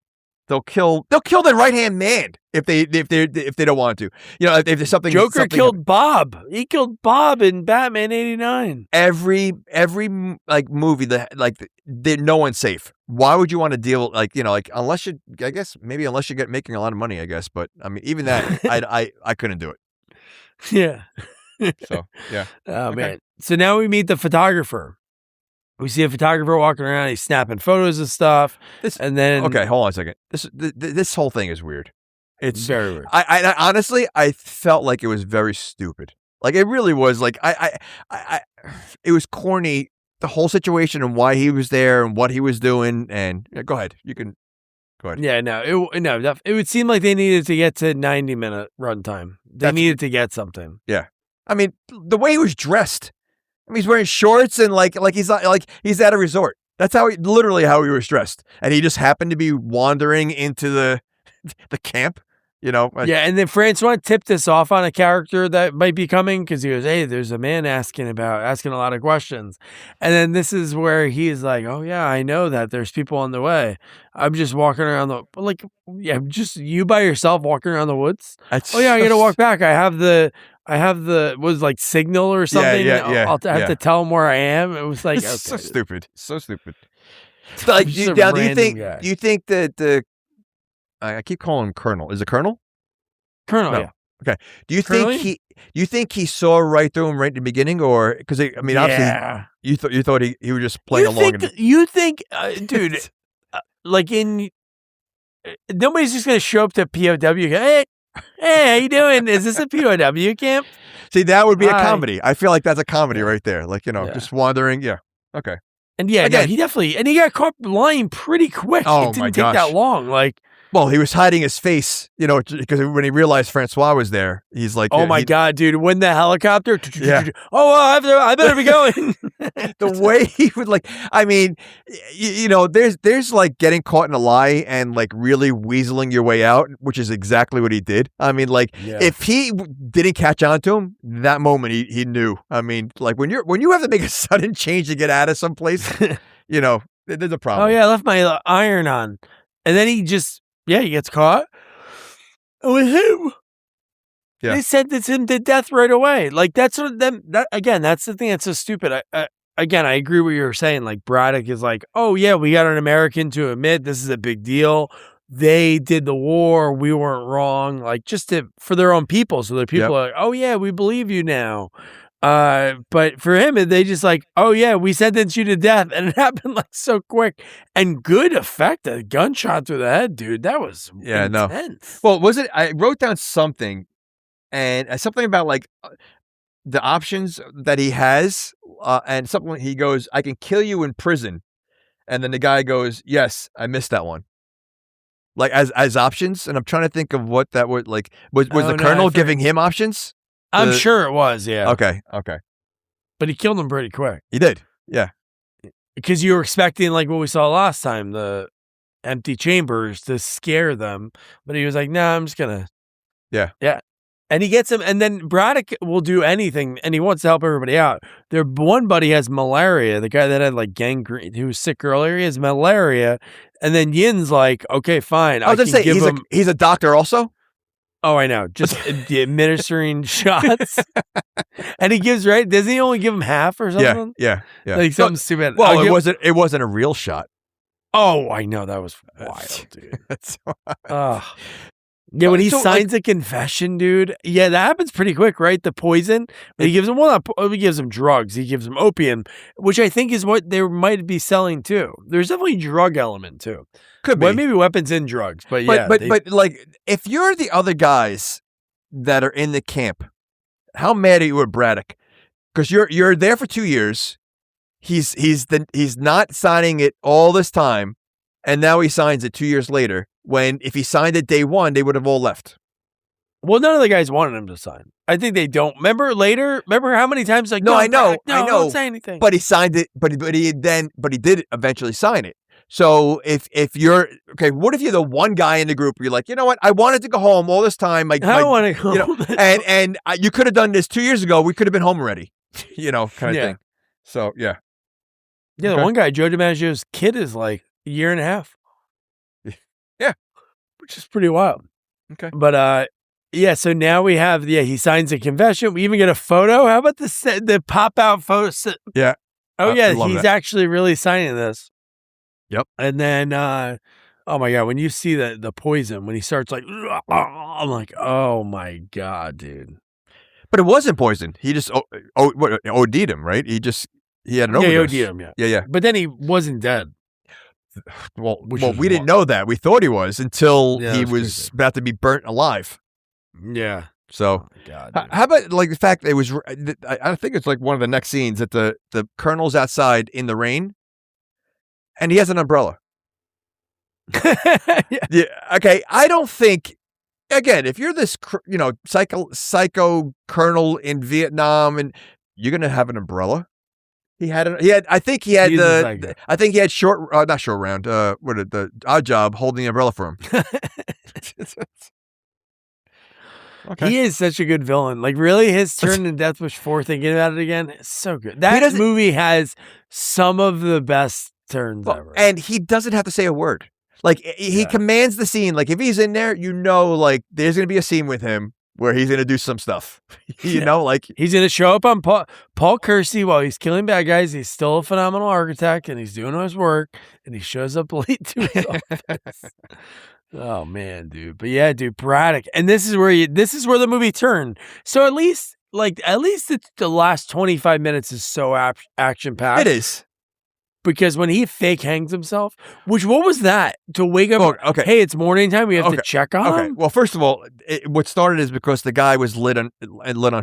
they'll kill their right hand man if they don't want to. If there's something. Joker killed Bob. He killed Bob in Batman '89. Every like movie that no one's safe. Why would you want to deal unless you get making a lot of money, I guess. But I mean, even that I couldn't do it. Yeah. So yeah. Oh okay. Man. So now we meet the photographer. We see a photographer walking around. He's snapping photos of stuff. And then okay, hold on a second. This whole thing is weird. It's very weird. I honestly felt like it was very stupid. Like it really was. Like it was corny. The whole situation and why he was there and what he was doing. And go ahead, you can go ahead. Yeah, it would seem like they needed to get to 90-minute runtime. They needed to get something. Yeah, I mean the way he was dressed. I mean, he's wearing shorts and like he's not, like he's at a resort. That's literally how he was dressed, and he just happened to be wandering into the camp. Yeah, and then Francois tipped us off on a character that might be coming because he goes, "Hey, there's a man asking a lot of questions," and then this is where he's like, "Oh yeah, I know that there's people on the way. I'm just walking around just you by yourself walking around the woods. I got to walk back. I have the was like signal or something. Yeah. I'll have to tell him where I am. It was like, okay. So stupid. Like, do you think that I keep calling him Colonel. Is it Colonel? Colonel, no. Yeah. Okay. Do you think he saw right through him right at the beginning, or because obviously you thought he was just playing along? You think, dude, like nobody's just gonna show up to POW. Hey, how you doing? Is this a POW camp? See, that would be a comedy. I feel like that's a comedy right there. Like just wandering. Yeah. Okay. And he definitely he got caught lying pretty quick. Oh, it didn't take that long. Like. Well, he was hiding his face, because when he realized Francois was there, he's like, "Oh my God, dude! When the helicopter, I better be going." The way he would there's like getting caught in a lie and like really weaseling your way out, which is exactly what he did. I mean, if he didn't catch on to him, that moment he knew. I mean, like when you have to make a sudden change to get out of someplace, there's a problem. Oh yeah, I left my iron on, and then he just. Yeah, he gets caught. And with him, they sentenced him to death right away. Like that's that's the thing that's so stupid. I agree with what you were saying. Like Braddock is like, oh yeah, we got an American to admit this is a big deal. They did the war. We weren't wrong. Like for their own people. So the people are like, oh yeah, we believe you now. But for him, they just like, oh yeah, we sentenced you to death, and it happened like so quick and good effect. A gunshot through the head, dude. That was intense. No. Well, was it? I wrote down something, and something about like the options that he has, and something he goes, "I can kill you in prison," and then the guy goes, "Yes, I missed that one." Like as options, and I'm trying to think of what that would like. Was the colonel giving him options? I'm sure it was, yeah. Okay. But he killed him pretty quick. He did, yeah. Because you were expecting, like what we saw last time, the empty chambers to scare them. But he was like, nah, I'm just going to. Yeah. And he gets him, and then Braddock will do anything, and he wants to help everybody out. Their one buddy has malaria. The guy that had like gangrene, who was sick earlier, he has malaria. And then Yin's like, okay, fine. I was going to say, he's a doctor also? Oh, I know. Just administering shots. And he gives, right? Doesn't he only give him half or something? Yeah. Like something stupid. Well, it wasn't a real shot. Oh, I know. That was wild, dude. That's Yeah, when he So, signs a confession, dude. Yeah, that happens pretty quick, right? The poison. He gives him he gives him drugs. He gives him opium, which I think is what they might be selling too. There's definitely a drug element too. could be. Well, maybe weapons and drugs, but yeah. But like, if you're the other guys that are in the camp, how mad are you at Braddock? Because you're there for 2 years. He's not signing it all this time, and now he signs it 2 years later. When if he signed it day one, they would have all left. Well, none of the guys wanted him to sign. I think they don't. Remember how many times like No, I know, Braddock, no, I know. don't say anything. But he signed it. But he did eventually sign it. So if you're okay, what if you're the one guy in the group where you're like, you know what, I wanted to go home all this time. I don't want to go. You know, and you could have done this 2 years ago. We could have been home already. You know, kind of thing. So yeah. Yeah, Okay. the one guy, Joe DiMaggio's kid, is like a year and a half. Yeah. Which is pretty wild. Okay. But yeah, so now we have he signs a confession. We even get a photo. How about the pop out photo? Yeah. Oh I yeah, love he's that. actually really signing this. Yep. And then oh my god, when you see the poison, when he starts like I'm like, oh my god, dude. But it wasn't poison. He just OD'd him, right? He had an overdose. He OD'd him, yeah. Yeah. But then he wasn't dead. Well, Which is we didn't know that. We thought he was until Yeah, he that's was crazy. about to be burnt alive. Yeah. So, Oh my god. Dude. how about like the fact that it was? I think it's like one of the next scenes that the colonel's outside in the rain, and he has an umbrella. Yeah. Yeah. Okay. I don't think. Again, if you're this, psycho colonel in Vietnam, and you're gonna have an umbrella. I think he had not short round. The odd job holding the umbrella for him. Okay. He is such a good villain. Like, really, his turn in Death Wish 4, thinking about it again, it's so good. That movie has some of the best turns ever. And he doesn't have to say a word. Like, he commands the scene. Like, if he's in there, like, there's going to be a scene with him where he's going to do some stuff. You know, like. He's going to show up on Paul Kersey while he's killing bad guys. He's still a phenomenal architect, and he's doing his work, and he shows up late to his office. Oh man, dude. But yeah, dude, Braddock. And this is where the movie turned. So at least the last 25 minutes is so action packed. It is. Because when he fake hangs himself, what was that? To wake up, okay. Hey, it's morning time, we have to check on him? Well, first of all, what started is because the guy was lit on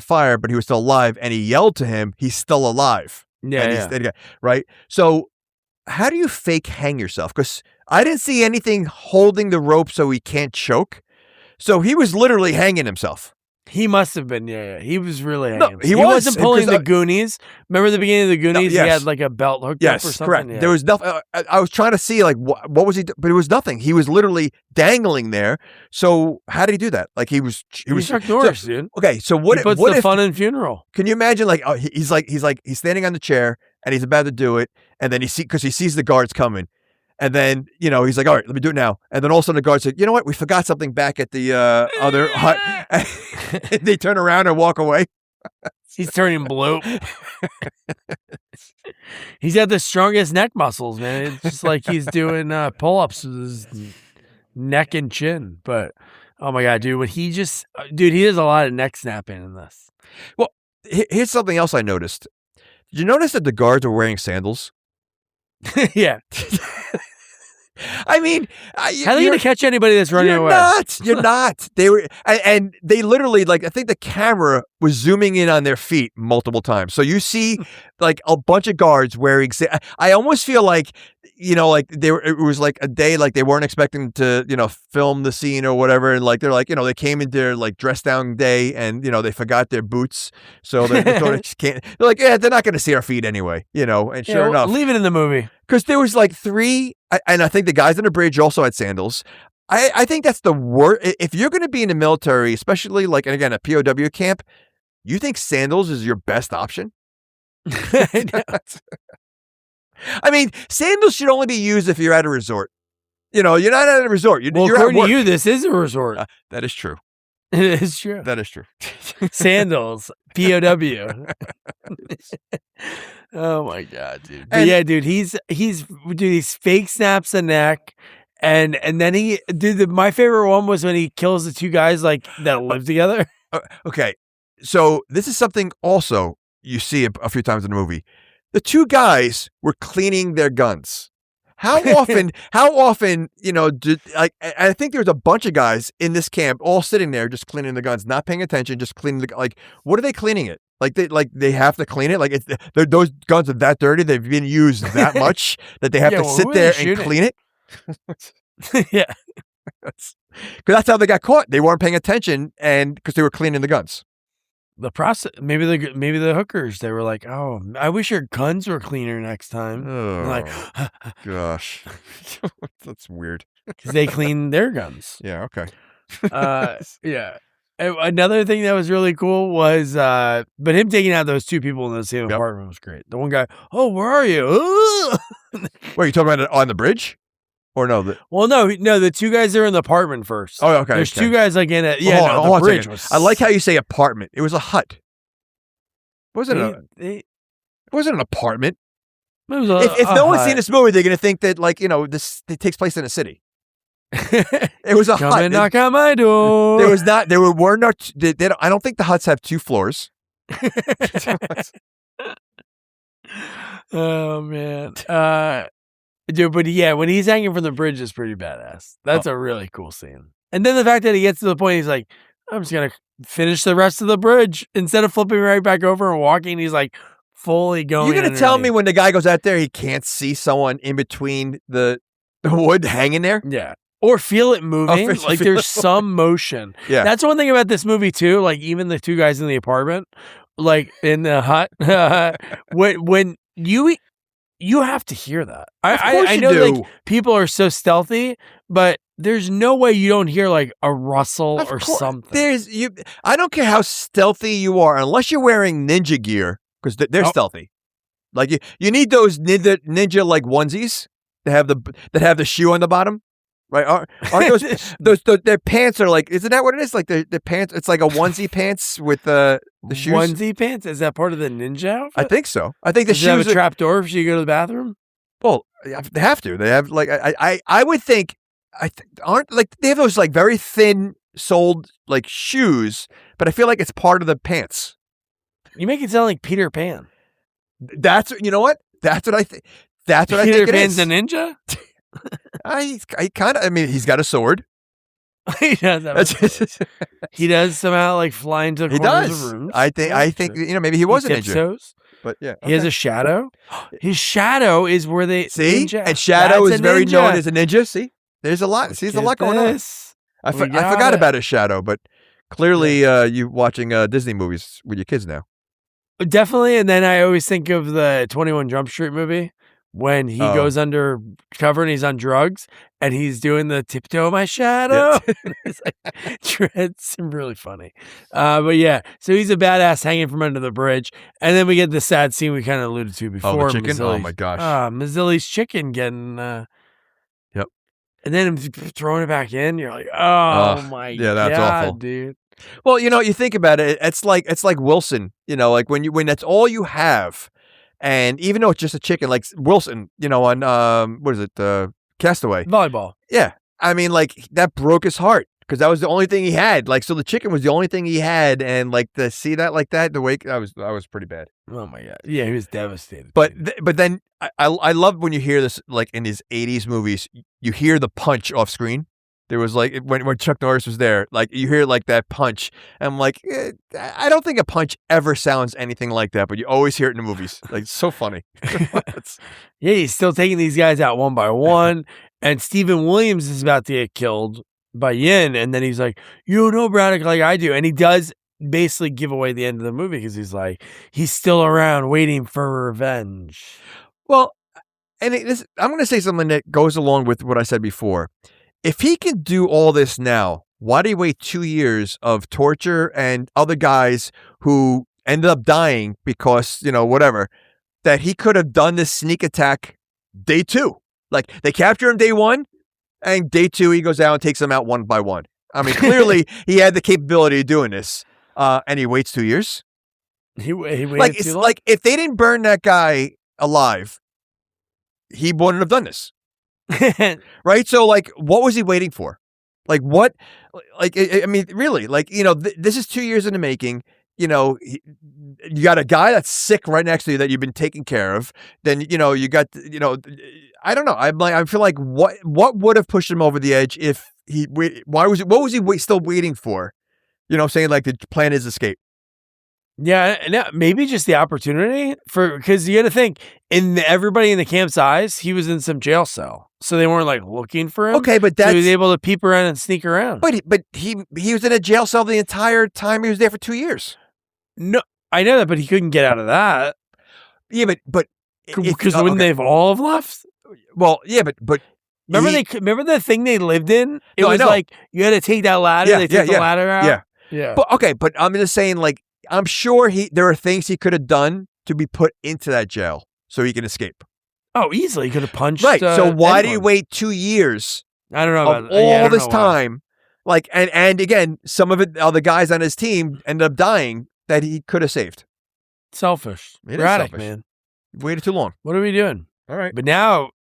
fire, but he was still alive, and he yelled to him, he's still alive. Yeah. Right? So how do you fake hang yourself? Because I didn't see anything holding the rope so he can't choke. So he was literally hanging himself. He must have been, yeah. He was really hanging. No, he wasn't pulling the Goonies. Remember the beginning of the Goonies? No, yes. He had like a belt hooked up or something? Yes, correct. Yeah. There was nothing. I was trying to see like what was he, but it was nothing. He was literally dangling there. So how did he do that? Like he was Chuck Norris, dude. Okay, so what? He puts what the if, fun in funeral? Can you imagine? Like he's standing on the chair and he's about to do it, and then he sees the guards coming. And then, he's like, all right, let me do it now. And then all of a sudden the guard said, you know what? We forgot something back at the other hut. And they turn around and walk away. He's turning blue. He's got the strongest neck muscles, man. It's just like he's doing pull-ups with his neck and chin. But, oh my God, dude, he does a lot of neck snapping in this. Well, here's something else I noticed. Did you notice that the guards were wearing sandals? Yeah. I mean, how are you going to catch anybody that's running away? You're not. They were, and they literally, like, I think the camera was zooming in on their feet multiple times. So you see, like, a bunch of guards wearing. I almost feel like, like it was like a day, like they weren't expecting to, film the scene or whatever, and like they're like, they came into their like dress down day, and they forgot their boots, so they thought it can't. They're like, yeah, they're not going to see our feet anyway, And sure enough, leave it in the movie. Because there was like 3, and I think the guys on the bridge also had sandals. I think that's the worst. If you're going to be in the military, especially like, and again, a POW camp, you think sandals is your best option? I mean, sandals should only be used if you're at a resort. You're not at a resort. You're according at work. to you, this is a resort. That is true. It is true. That is true. Sandals, POW. Oh my god, dude! But And- yeah, dude, he's fake snaps the neck, and then my favorite one was when he kills the two guys like that live together. Okay, so this is something also you see a few times in the movie. The two guys were cleaning their guns. How often, I think there was a bunch of guys in this camp all sitting there just cleaning the guns, not paying attention, just cleaning what are they cleaning it? They have to clean it? Like those guns are that dirty, they've been used that much that they have to sit there and clean it? Yeah. Because that's how they got caught. They weren't paying attention because they were cleaning the guns. The process, maybe the hookers, they were like, "Oh, I wish your guns were cleaner next time." Oh, Like, gosh. That's weird. because they clean their guns. Yeah, okay. Yeah. Another thing that was really cool was, but him taking out those two people in the same apartment was great. The one guy, "Oh, where are you?" Wait, you talking about it on the bridge? Or no? No, the two guys are in the apartment first. Oh, okay. There's two guys like in it. Yeah, Hold on the a bridge second. was. I like how you say apartment. It was a hut. It wasn't it an apartment. was If no one's seen this movie, they're gonna think that it takes place in a city. It was a Come hut. and knock on my door. There was not. There were not. I don't think the huts have 2 floors. Oh man. Dude, but yeah, when he's hanging from the bridge is pretty badass. That's a really cool scene. And then the fact that he gets to the point, he's like, I'm just going to finish the rest of the bridge. Instead of flipping right back over and walking, he's like fully going. You're going to tell me when the guy goes out there, he can't see someone in between the wood hanging there? Yeah. Or feel it moving. Like there's some motion. Yeah. That's one thing about this movie too. Like even the two guys in the apartment, like in the hut, when you have to hear that. I know like people are so stealthy, but there's no way you don't hear like a rustle or something. I don't care how stealthy you are, unless you're wearing ninja gear, because they're stealthy. Like you need those ninja like onesies that have the shoe on the bottom. Right? Aren't those their pants are like? Isn't that what it is? Like the pants? It's like a onesie pants with the shoes. Onesie pants? Is that part of the ninja outfit? I think so. I think the Does shoes it have a trap door if you go to the bathroom? Well, they have to. They have like I would think aren't like they have those like very thin soled like shoes, but I feel like it's part of the pants. You make it sound like Peter Pan. That's what I think. That's what I think Peter it Pan's is. a ninja. I mean, he's got a sword. He does have he does somehow like fly into the corners of rooms. I think maybe he was a ninja. Toes. But yeah, he has a shadow. His shadow is where they see, ninja. And shadow That's is very ninja. known as a ninja. See, there's a lot. See, there's a lot going on. I forgot about his shadow, but clearly, you watching Disney movies with your kids now. Definitely, and then I always think of the 21 Jump Street movie when he goes under cover and he's on drugs and he's doing the tiptoe my shadow. Yeah. It's like, it's really funny. But yeah, so he's a badass hanging from under the bridge. And then we get the sad scene we kind of alluded to before. Oh, the chicken? Oh my gosh. Mazzilli's chicken getting, yep. And then him throwing it back in. You're like, oh my God. Yeah, that's awful. Dude. Well, you think about it. It's like Wilson, like when that's all you have. And even though it's just a chicken, like Wilson, on what is it, Castaway volleyball. Yeah, I mean, like that broke his heart because that was the only thing he had. Like, so the chicken was the only thing he had, and like to see that like that, the wake that was pretty bad. Oh my God, yeah, he was devastated. But then I love when you hear this like in these '80s movies, you hear the punch off screen. There was like when Chuck Norris was there, like you hear like that punch. And I'm like, I don't think a punch ever sounds anything like that, but you always hear it in the movies. Like it's so funny. Yeah, he's still taking these guys out one by one, and Stephen Williams is about to get killed by Yin, and then he's like, "You don't know Braddock like I do," and he does basically give away the end of the movie because he's like, he's still around waiting for revenge. Well, and I'm going to say something that goes along with what I said before. If he can do all this now, why did he wait 2 years of torture and other guys who ended up dying because, whatever, that he could have done this sneak attack day 2? Like they capture him day 1 and day 2, he goes out and takes them out one by one. I mean, clearly he had the capability of doing this, and he waits 2 years. He waited Like too it's long? like if they didn't burn that guy alive, he wouldn't have done this, right? So like, what was he waiting for? Like what? Like I mean, really? Like this is 2 years in the making. You got a guy that's sick right next to you that you've been taking care of. Then you got I don't know. I feel like what would have pushed him over the edge if he? What was he still waiting for? You know, what I'm saying, like, to plan his escape. Yeah, maybe just the opportunity because you got to think everybody in the camp's eyes, he was in some jail cell, so they weren't like looking for him. Okay, but so he was able to peep around and sneak around. But he was in a jail cell the entire time he was there for 2 years. No, I know that, but he couldn't get out of that. Yeah, but because wouldn't they've all have left? Well, yeah, but remember the thing they lived in? It No, I was know. like you had to take that ladder. Yeah, they took the ladder out. Yeah. But okay, but I'm just saying, like, I'm sure there are things he could have done to be put into that jail so he can escape. Oh, easily. He could have punched. Right. So why did he anyone. wait 2 years I don't know of about I all don't this know why. time? Like, and again, some of it, the guys on his team ended up dying that he could have saved. Selfish. It is Braddock, selfish. man. Waited too long. What are we doing? All right. But now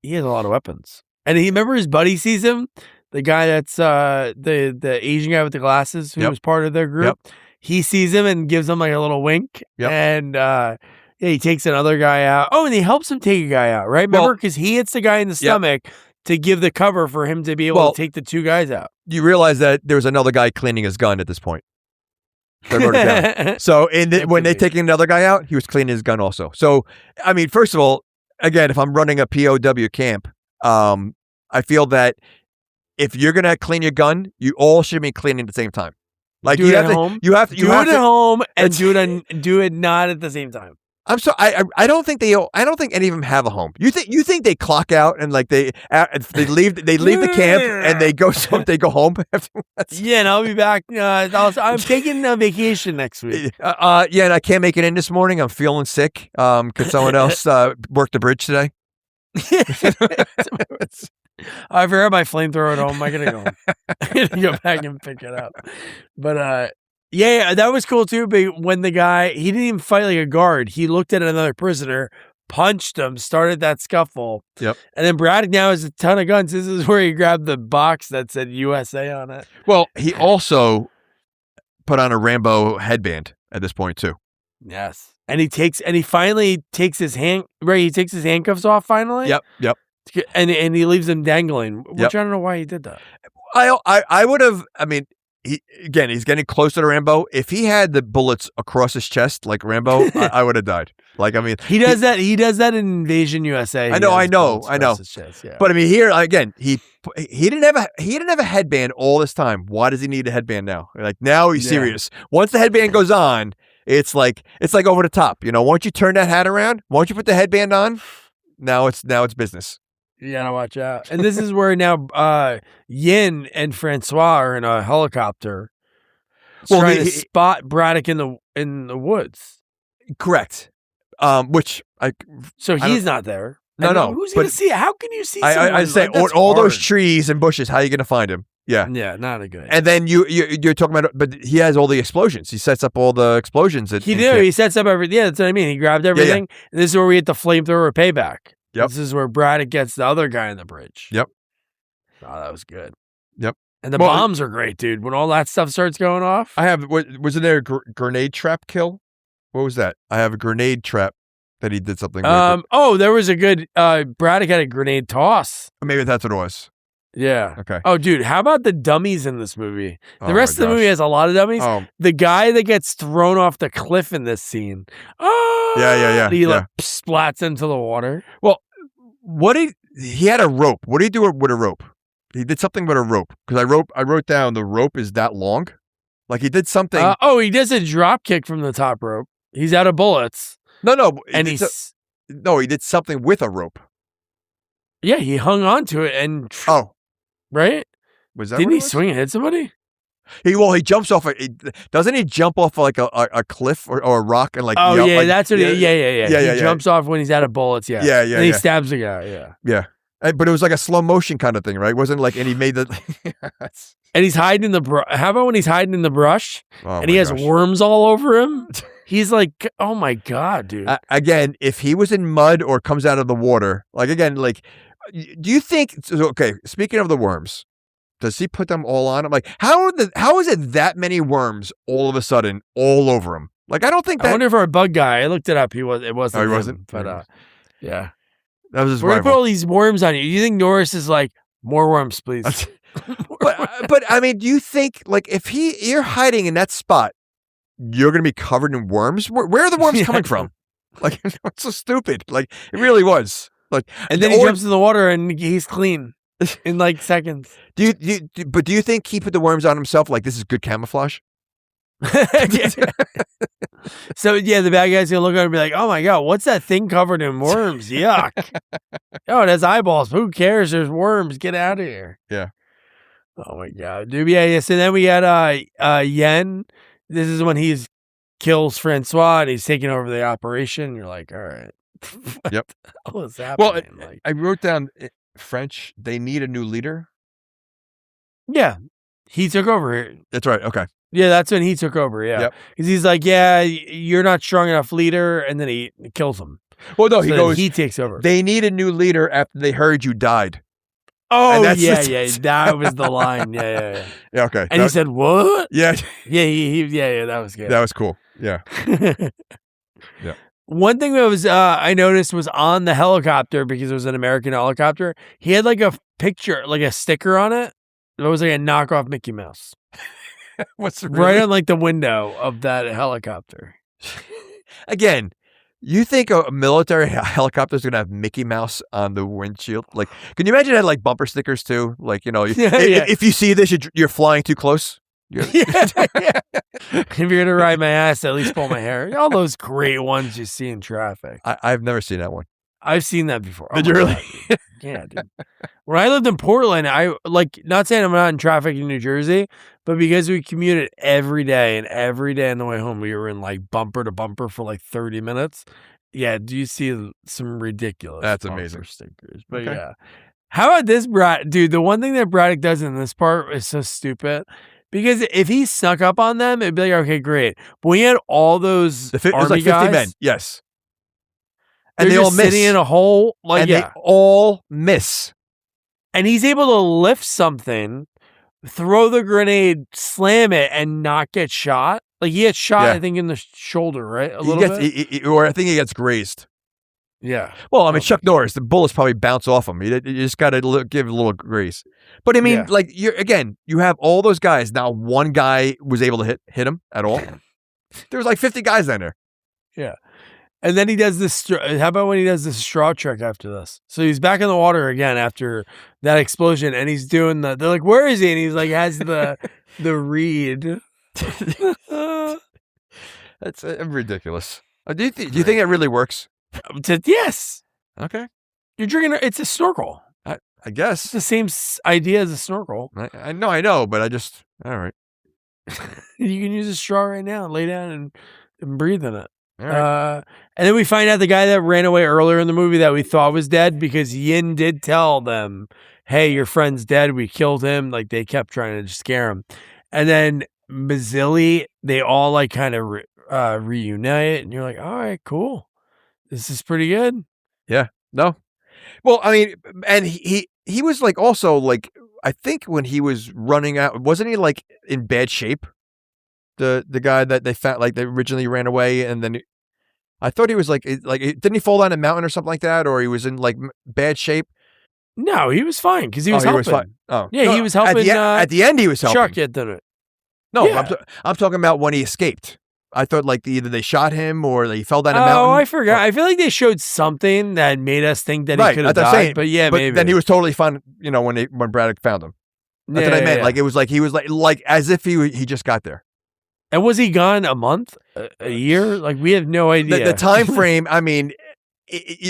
he has a lot of weapons. And he remember his buddy sees him, the guy that's the Asian guy with the glasses who Yep. was part of their group. Yep. He sees him and gives him like a little wink. Yep. And he takes another guy out. Oh, and he helps him take a guy out, right? Well- Remember, because he hits the guy in the stomach to give the cover for him to be able to take the two guys out. You realize that there was another guy cleaning his gun at this point. I wrote it down. So when they taking another guy out, he was cleaning his gun also. So, I mean, first of all, again, if I'm running a POW camp, I feel that if you're gonna clean your gun, you all should be cleaning at the same time. Like do you it have at to, home. you have to do it at home and That's- do it not at the same time. I'm sorry. I don't think I don't think any of them have a home. You think they clock out and like they leave the camp and they go home afterwards? Yeah, and I'll be back. I'm taking a vacation next week. Yeah, and I can't make it in this morning. I'm feeling sick. Could someone else work the bridge today? I forgot my flamethrower at home. I gotta go home. I gotta go back and pick it up. But yeah, that was cool too. But when the guy, he didn't even fight like a guard. He looked at another prisoner, punched him, started that scuffle. Yep. And then Braddock now has a ton of guns. This is where he grabbed the box that said USA on it. Well, he also put on a Rambo headband at this point too. Yes. And he finally takes his he takes his handcuffs off finally. Yep. And he leaves them dangling, which Yep. I don't know why he did that. I would have. I mean, he's getting closer to Rambo. If he had the bullets across his chest like Rambo, I would have died. Like, I mean, He does that in Invasion USA. I know. Yeah. But I mean, here again, he didn't have a headband all this time. Why does he need a headband now? Like now he's serious. Once the headband goes on, it's like over the top. Once you turn that hat around, once you put the headband on, now it's business. You gotta watch out. And this is where now Yin and Francois are in a helicopter trying to spot Braddock in the woods. Correct. So he's not there. No. Who's gonna see it? How can you see someone? I say That's all those hard. trees and bushes. How are you going to find him? Yeah. Yeah, not a good. And then you're talking about, but he has all the explosions. He sets up all the explosions. He sets up everything. Yeah, that's what I mean. He grabbed everything. And this is where we get the flamethrower payback. Yep. This is where Braddock gets the other guy on the bridge. Yep. Oh, that was good. Yep. And the bombs are great, dude. When all that stuff starts going off. I have. Was there a grenade trap kill? What was that? I have a grenade trap that he did something with. Oh, there was a good. Braddock had a grenade toss. Maybe that's what it was. Yeah. Okay. Oh, dude, how about the dummies in this movie? The Oh, rest my of the movie gosh. has a lot of dummies. Oh. The guy that gets thrown off the cliff in this scene. Oh, Yeah. He like splats into the water. Well, he had a rope. What did he do with a rope? He did something with a rope because I wrote down the rope is that long. Like he did something. He does a drop kick from the top rope. He's out of bullets. No. And he did something with a rope. Yeah, he hung on to it and right? Was that? Didn't what he it was? swing and hit somebody? He jumps off. Doesn't he jump off like a cliff or a rock and like? Oh yell, yeah, like, that's what. Yeah. He Yeah. jumps off when he's out of bullets. Yeah. Yeah. And he stabs the guy. Yeah. Yeah. But it was like a slow motion kind of thing, right? It wasn't like, and he made the. And he's hiding in the brush. How about when he's hiding in the brush and he has worms all over him? He's like, oh my God, dude. Again, if he was in mud or comes out of the water, like again, like, do you think, okay, speaking of the worms, does he put them all on him? Like, how is it that many worms all of a sudden all over him? Like, I don't think that. I wonder if our bug guy, I looked it up. It wasn't. Oh, he wasn't? But yeah. That was his We're going to rival. put all these worms on you. You think Norris is like, more worms, please? But I mean, do you think, like, if you're hiding in that spot, you're going to be covered in worms? Where are the worms coming from? Like, it's so stupid. Like, it really was. Like, and then he jumps in the water and he's clean in like seconds. Do you think he put the worms on himself? Like, this is good camouflage? So yeah, the bad guy's gonna look at him and be like, "Oh my God, what's that thing covered in worms? Yuck! Oh, it has eyeballs. Who cares? There's worms. Get out of here." Yeah. Oh my God, dude. Yeah. So then we had Yen. This is when he's kills Francois and he's taking over the operation. You're like, all right. Yep. What's happening? Well, I wrote down French. They need a new leader. Yeah, he took over. That's right. Okay. Yeah, that's when he took over. Yeah, because he's like, yeah, you're not strong enough leader, and then he kills him. Well, no, so he takes over. They need a new leader after they heard you died. Oh, yeah, that was the line. Yeah. Yeah, okay. And he said, what? Yeah. Yeah, that was good. That was cool. Yeah. Yeah. One thing that was I noticed was on the helicopter, because it was an American helicopter, he had like a picture, like a sticker on it. It was like a knockoff Mickey Mouse. What's right on like the window of that helicopter. Again, you think a military helicopter is going to have Mickey Mouse on the windshield? Like, can you imagine it had like bumper stickers too? Like, if you see this, you're flying too close. Yeah. If you're going to ride my ass, at least pull my hair. All those great ones you see in traffic. I've never seen that one. I've seen that before. Did you really? Yeah, dude. When I lived in Portland, I not saying I'm not in traffic in New Jersey, but because we commuted every day and every day on the way home, we were in like bumper to bumper for like 30 minutes. Yeah, do you see some ridiculous? That's amazing stickers. But yeah, how about this, dude? The one thing that Braddock does in this part is so stupid. Because if he snuck up on them, it'd be like, okay, great. But we had all those army it was like 50 guys, men. Yes. And they all miss. Sitting in a hole. Like, they all miss. And he's able to lift something, throw the grenade, slam it, and not get shot. Like, he gets shot, I think, in the shoulder, right? A little bit? Or I think he gets grazed. Yeah. Well, I mean, Chuck Norris, the bullets probably bounce off him. You just got to give a little grace. But I mean, like, you have all those guys. Now, one guy was able to hit him at all. There was like 50 guys in there. Yeah. And then he does this. How about when he does this straw trick after this? So he's back in the water again after that explosion, and he's doing they're like, where is he? And he's like, has the reed. That's ridiculous. Do you think it really works? Yes. Okay. You're drinking. It's a snorkel. I guess it's the same idea as a snorkel. I know, but all right. You can use a straw right now, lay down and breathe in it. All right. And then we find out the guy that ran away earlier in the movie that we thought was dead, because Yin did tell them, hey, your friend's dead. We killed him. Like, they kept trying to scare him. And then Mazzilli, they all like kind of reunite, and you're like, all right, cool. This is pretty good. Yeah. No. Well, I mean, and he was like also like, I think when he was running out, wasn't he like in bad shape? The guy that they found, like, they originally ran away, and then I thought he was like didn't he fall down a mountain or something like that, or he was in like bad shape? No, he was fine because he was helping. He was fine. Oh, yeah, no, he was helping. At the end, he was helping. Chuck did it. No, yeah. I'm talking about when he escaped. I thought like either they shot him or he fell down a mountain. Oh, I forgot. I feel like they showed something that made us think that he could have died. But maybe. Then he was totally fine. When Braddock found him. That's what I meant. Yeah. Like, it was like he was like as if he just got there. And was he gone a month, a year? Like, we have no idea. The time frame. I mean,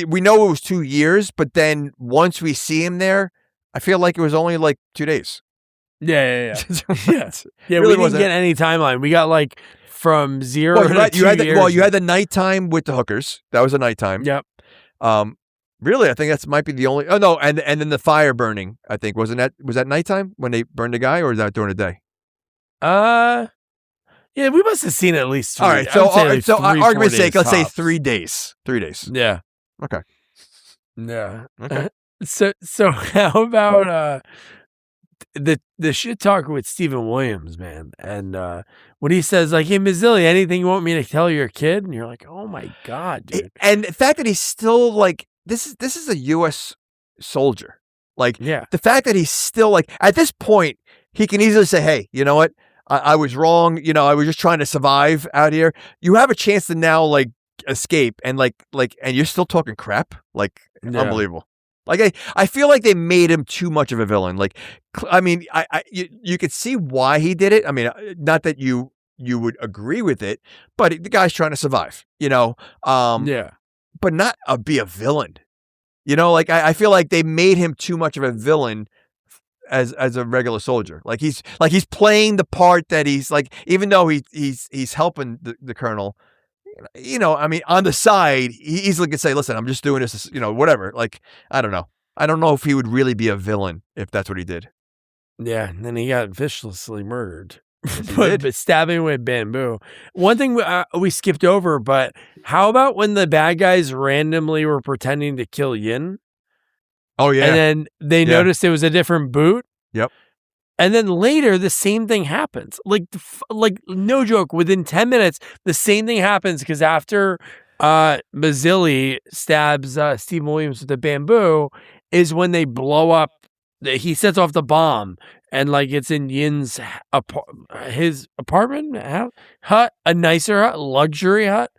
we know it was 2 years, but then once we see him there, I feel like it was only like 2 days. Yeah. Yeah. Really, we didn't get any timeline. We got like from 0 to 2 years. You had the nighttime with the hookers. That was a nighttime. Yep. Really, I think that's might be the only. Oh no, and then the fire burning. I think was that nighttime when they burned the guy, or is that during the day? Yeah, we must have seen it at least. All right, so argument's sake, let's say 3 days. 3 days. Yeah. Okay. Yeah. Okay. So how about the shit talk with Stephen Williams, man, and when he says like, "Hey, Mazzilli, anything you want me to tell your kid?" and you're like, "Oh my god, dude!" And the fact that he's still like this is a U.S. soldier. Like, yeah, the fact that he's still like at this point, he can easily say, "Hey, you know what? I was wrong. You know, I was just trying to survive out here." You have a chance to now like escape and and you're still talking crap. Like, unbelievable. Like I feel like they made him too much of a villain. Like, I mean, you could see why he did it. I mean, not that you would agree with it, but the guy's trying to survive. You know, but not be a villain. You know, like I feel like they made him too much of a villain as a regular soldier. Like he's playing the part that he's like, even though he's helping the colonel. You know, I mean, on the side, he easily could say, "Listen, I'm just doing this, you know, whatever." Like, I don't know. I don't know if he would really be a villain if that's what he did. Yeah, and then he got viciously murdered. Yes, but stabbing with bamboo. One thing we skipped over, but how about when the bad guys randomly were pretending to kill Yin? Oh, yeah. And then they noticed it was a different boot? Yep. And then later, the same thing happens. Like no joke, within 10 minutes, the same thing happens because after Mazzilli stabs Steve Williams with the bamboo is when they blow up. He sets off the bomb, and like it's in Yin's his apartment hut, a nicer hut, luxury hut.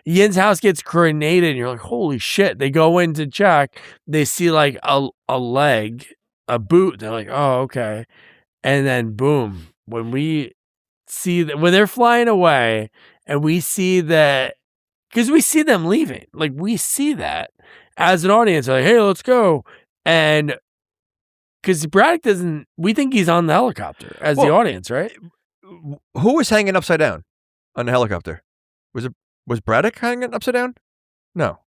Yin's house gets grenaded, and you're like, holy shit. They go in to check. They see like a leg, a boot. They're like, oh, okay. And then boom, when we see that, when they're flying away and we see that, because we see them leaving, like we see that as an audience, like, hey, let's go. And because Braddock we think he's on the helicopter as the audience, right? Who was hanging upside down on the helicopter? Was Braddock hanging upside down? No.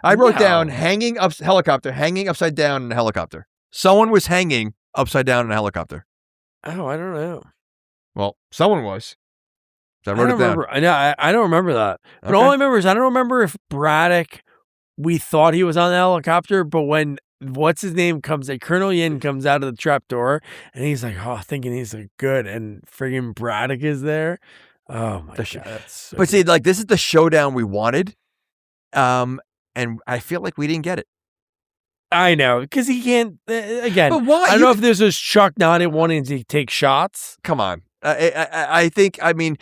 I wrote down helicopter hanging upside down in a helicopter. Someone was hanging upside down in a helicopter. Oh, I don't know. Well, someone was. So I wrote it down. I don't remember that. But all I remember is I don't remember if Braddock, we thought he was on the helicopter, but when what's his name Colonel Yin comes out of the trapdoor and he's like, oh, thinking he's like good, and friggin' Braddock is there. Oh my god! But see, like this is the showdown we wanted, and I feel like we didn't get it. I know, because he can't, again, but why? I don't know if this was Chuck not wanting to take shots. Come on. I think, I mean,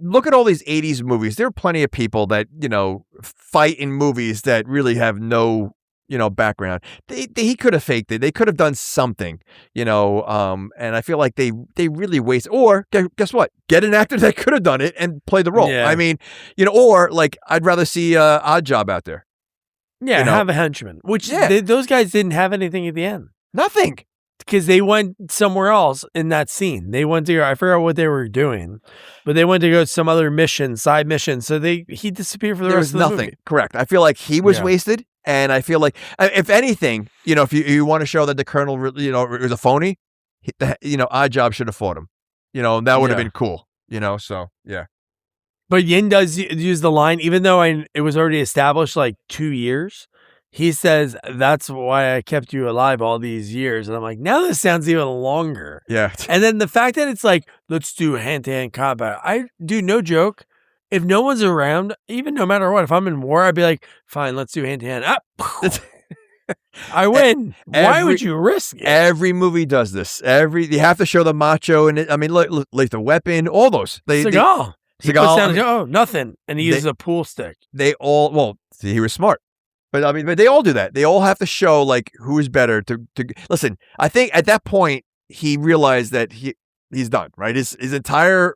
look at all these 80s movies. There are plenty of people that, you know, fight in movies that really have no, you know, background. He could have faked it. They could have done something, you know, and I feel like they really waste, or guess what? Get an actor that could have done it and play the role. Yeah. I mean, you know, or like, I'd rather see Odd Job out there. Yeah, you know? have a henchman, which those guys didn't have anything at the end. Nothing. Because they went somewhere else in that scene. They went to, I forgot what they were doing, but they went to go to some other mission, side mission. So he disappeared for the rest of the movie. Correct. I feel like he was wasted. And I feel like, if anything, you know, if you want to show that the colonel, you know, was a phony, you know, Odd Job should have fought him. You know, that would have been cool. You know, so, yeah. But Yin does use the line, even though it was already established like 2 years. He says, that's why I kept you alive all these years. And I'm like, now this sounds even longer. Yeah. And then the fact that it's like, let's do hand-to-hand combat. I do, no joke. If no one's around, even no matter what, if I'm in war, I'd be like, fine, let's do hand-to-hand. I win. Why would you risk it? Every movie does this. You have to show the macho. And I mean, Lethal Weapon, all those. Seagal. He puts down, nothing. And he uses a pool stick. They all, well, see, he was smart. But I mean, they all do that. They all have to show like who is better to listen. I think at that point he realized that he's done, right? His entire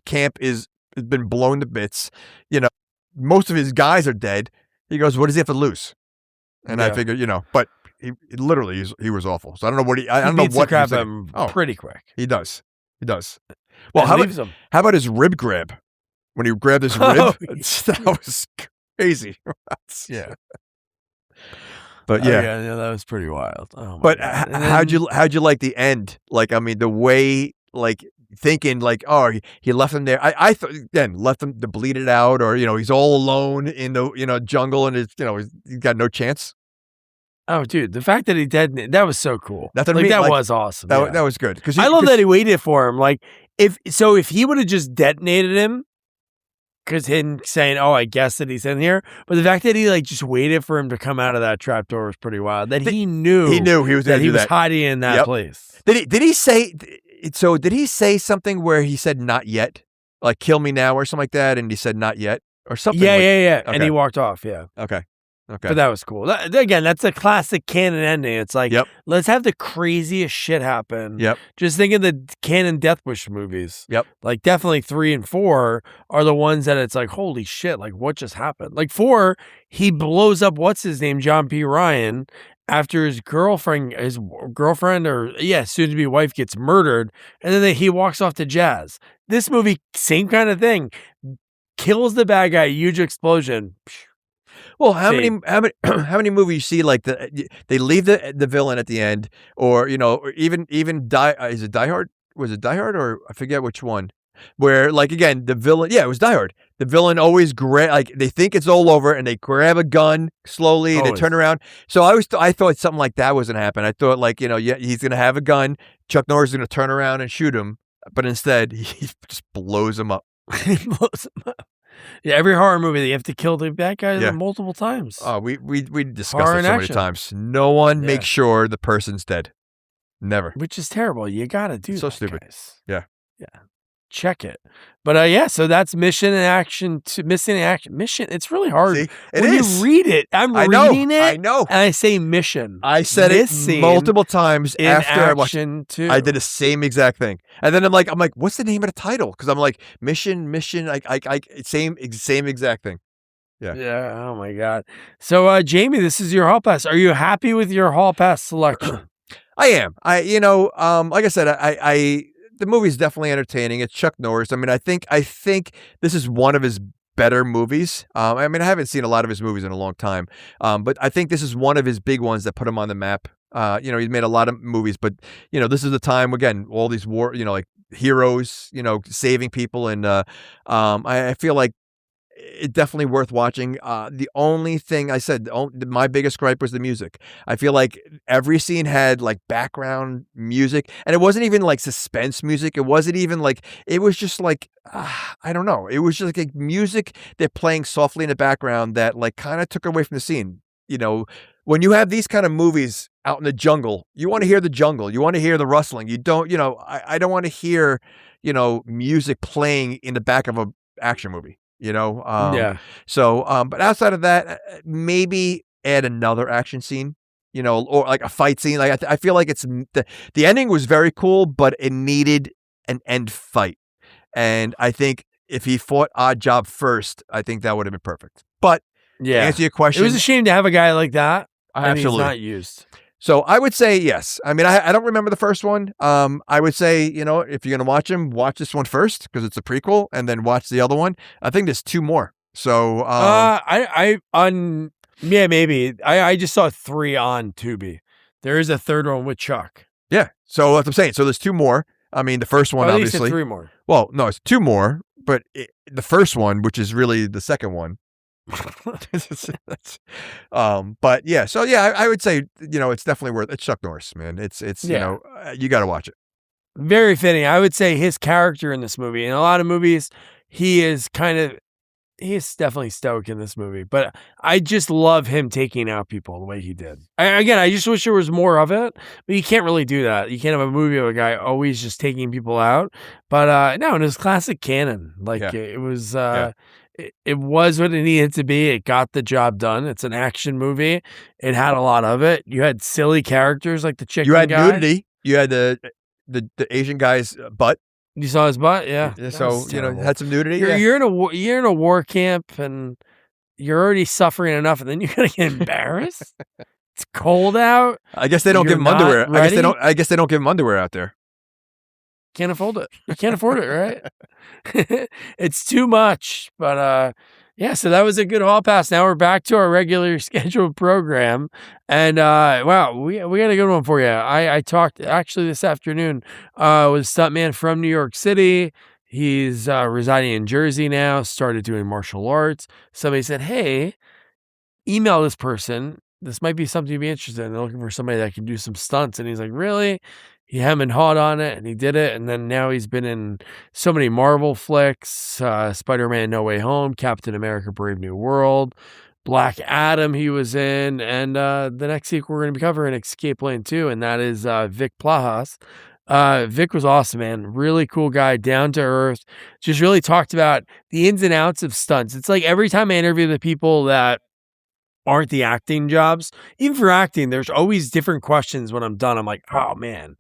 camp has been blown to bits. You know, most of his guys are dead. He goes, what does he have to lose? And I figured, you know, but he literally he was awful. So I don't know what he beats the crap out of him pretty quick. He does. Well, how about his rib grab? When he grabbed his rib, that was crazy. Yeah. But Oh, yeah. yeah, that was pretty wild. Oh, my But God. And how'd you like the end? Like, I mean, the way, like, thinking like, oh, he left him there. I thought, again, left him to bleed it out, or he's all alone in the jungle, and it's he's got no chance. Oh, dude, the fact that he detonated, that was so cool. That's what I Like, mean, that like, was awesome. That Yeah. was good because I love that he waited for him. Like, if he would have just detonated him, because him saying, "Oh, I guess that he's in here," but the fact that he like just waited for him to come out of that trapdoor was pretty wild. That he knew he was that gonna he do was that. hiding in that Yep. place. Did he say? So did he say something where he said "not yet," like "kill me now" or something like that, and he said "not yet" or something? Yeah, like, yeah. And Okay. he walked off. Yeah. Okay. But that was cool. Again, that's a classic canon ending. It's like, Yep. let's have the craziest shit happen. Yep. Just think of the canon Death Wish movies. Yep. Like, definitely 3 and 4 are the ones that it's like, holy shit, like, what just happened? Like, 4, he blows up, what's his name, John P. Ryan, after his girlfriend or, soon to be wife gets murdered. And then he walks off to jazz. This movie, same kind of thing. Kills the bad guy, huge explosion. Well, how many movies you see like they leave the villain at the end, or or even Die? Is it Die Hard? Was it Die Hard, or I forget which one? Where like again the villain, it was Die Hard. The villain always like they think it's all over and they grab a gun slowly. They turn around. So I thought something like that was gonna happen. I thought like he's gonna have a gun. Chuck Norris is gonna turn around and shoot him, but instead he just blows him up. He blows him up. Yeah, every horror movie, they have to kill the bad guy multiple times. Oh, we discussed Horror it in so many action. times. No one makes sure the person's dead. Never. Which is terrible. You got to do So that, stupid. guys. Yeah. Check it. But so that's Mission in Action. Missing in Action. Mission. It's really hard. See, when you read it, I'm reading it. I know. And I say Mission. I said it multiple times in after I watched. Action too. I did the same exact thing, and then I'm like, what's the name of the title? Because I'm like, Mission. I same exact thing. Yeah. Yeah. Oh my God. So, Jamie, this is your hall pass. Are you happy with your hall pass selection? I am. Like I said, the movie's definitely entertaining. It's Chuck Norris. I mean, I think this is one of his better movies. I mean, I haven't seen a lot of his movies in a long time, but I think this is one of his big ones that put him on the map. He's made a lot of movies, but this is the time again. All these war, like heroes, saving people, and I feel like it's definitely worth watching. The only thing I said, my biggest gripe was the music. I feel like every scene had like background music, and it wasn't even like suspense music. It wasn't even like, it was just like, I don't know. It was just like music they're playing softly in the background that like kind of took away from the scene. When you have these kind of movies out in the jungle, you want to hear the jungle. You want to hear the rustling. You don't, I don't want to hear, music playing in the back of a action movie. So, but outside of that, maybe add another action scene, or like a fight scene. Like I feel like it's the ending was very cool, but it needed an end fight. And I think if he fought Odd Job first, I think that would have been perfect. But to answer your question, it was a shame to have a guy like that. Absolutely. He's not used. So I would say yes. I mean, I don't remember the first one. I would say, if you're going to watch him, watch this one first because it's a prequel, and then watch the other one. I think there's 2 more. So maybe. I just saw 3 on Tubi. There is a 3rd one with Chuck. Yeah. So that's what I'm saying. So there's 2 more. I mean, the first one, obviously. 3 more. Well, no, it's 2 more, but the first one, which is really the second one. But yeah, so yeah, I would say, it's definitely worth it. It's Chuck Norris, man. It's you got to watch it. Very fitting. I would say his character in this movie, in a lot of movies, he is definitely stoic in this movie, but I just love him taking out people the way he did. I just wish there was more of it, but you can't really do that. You can't have a movie of a guy always just taking people out. But no, in his classic canon, it was, it was what it needed to be. It got the job done. It's an action movie. It had a lot of it. You had silly characters like the chicken guy. You had nudity. You had the Asian guy's butt. You saw his butt, yeah. So had some nudity. You're in a war camp and you're already suffering enough, and then you're gonna get embarrassed. It's cold out. I guess they don't give him underwear. I guess they don't give him underwear out there. Can't afford it. You can't afford it, right? It's too much, but Yeah, so that was a good hall pass. Now we're back to our regular scheduled program. And wow, we got a good one for you. I talked actually this afternoon with a stuntman from New York City. He's residing in Jersey now, started doing martial arts. Somebody said, hey, email this person. This might be something you'd be interested in. They're looking for somebody that can do some stunts. And he's like, really? He hemmed and hawed on it, and he did it. And then now he's been in so many Marvel flicks, Spider-Man No Way Home, Captain America Brave New World, Black Adam he was in, and the next sequel we're going to be covering, Escape Lane 2, and that is Vic Plahas. Vic was awesome, man. Really cool guy, down to earth. Just really talked about the ins and outs of stunts. It's like every time I interview the people that aren't the acting jobs, even for acting, there's always different questions when I'm done. I'm like, oh man.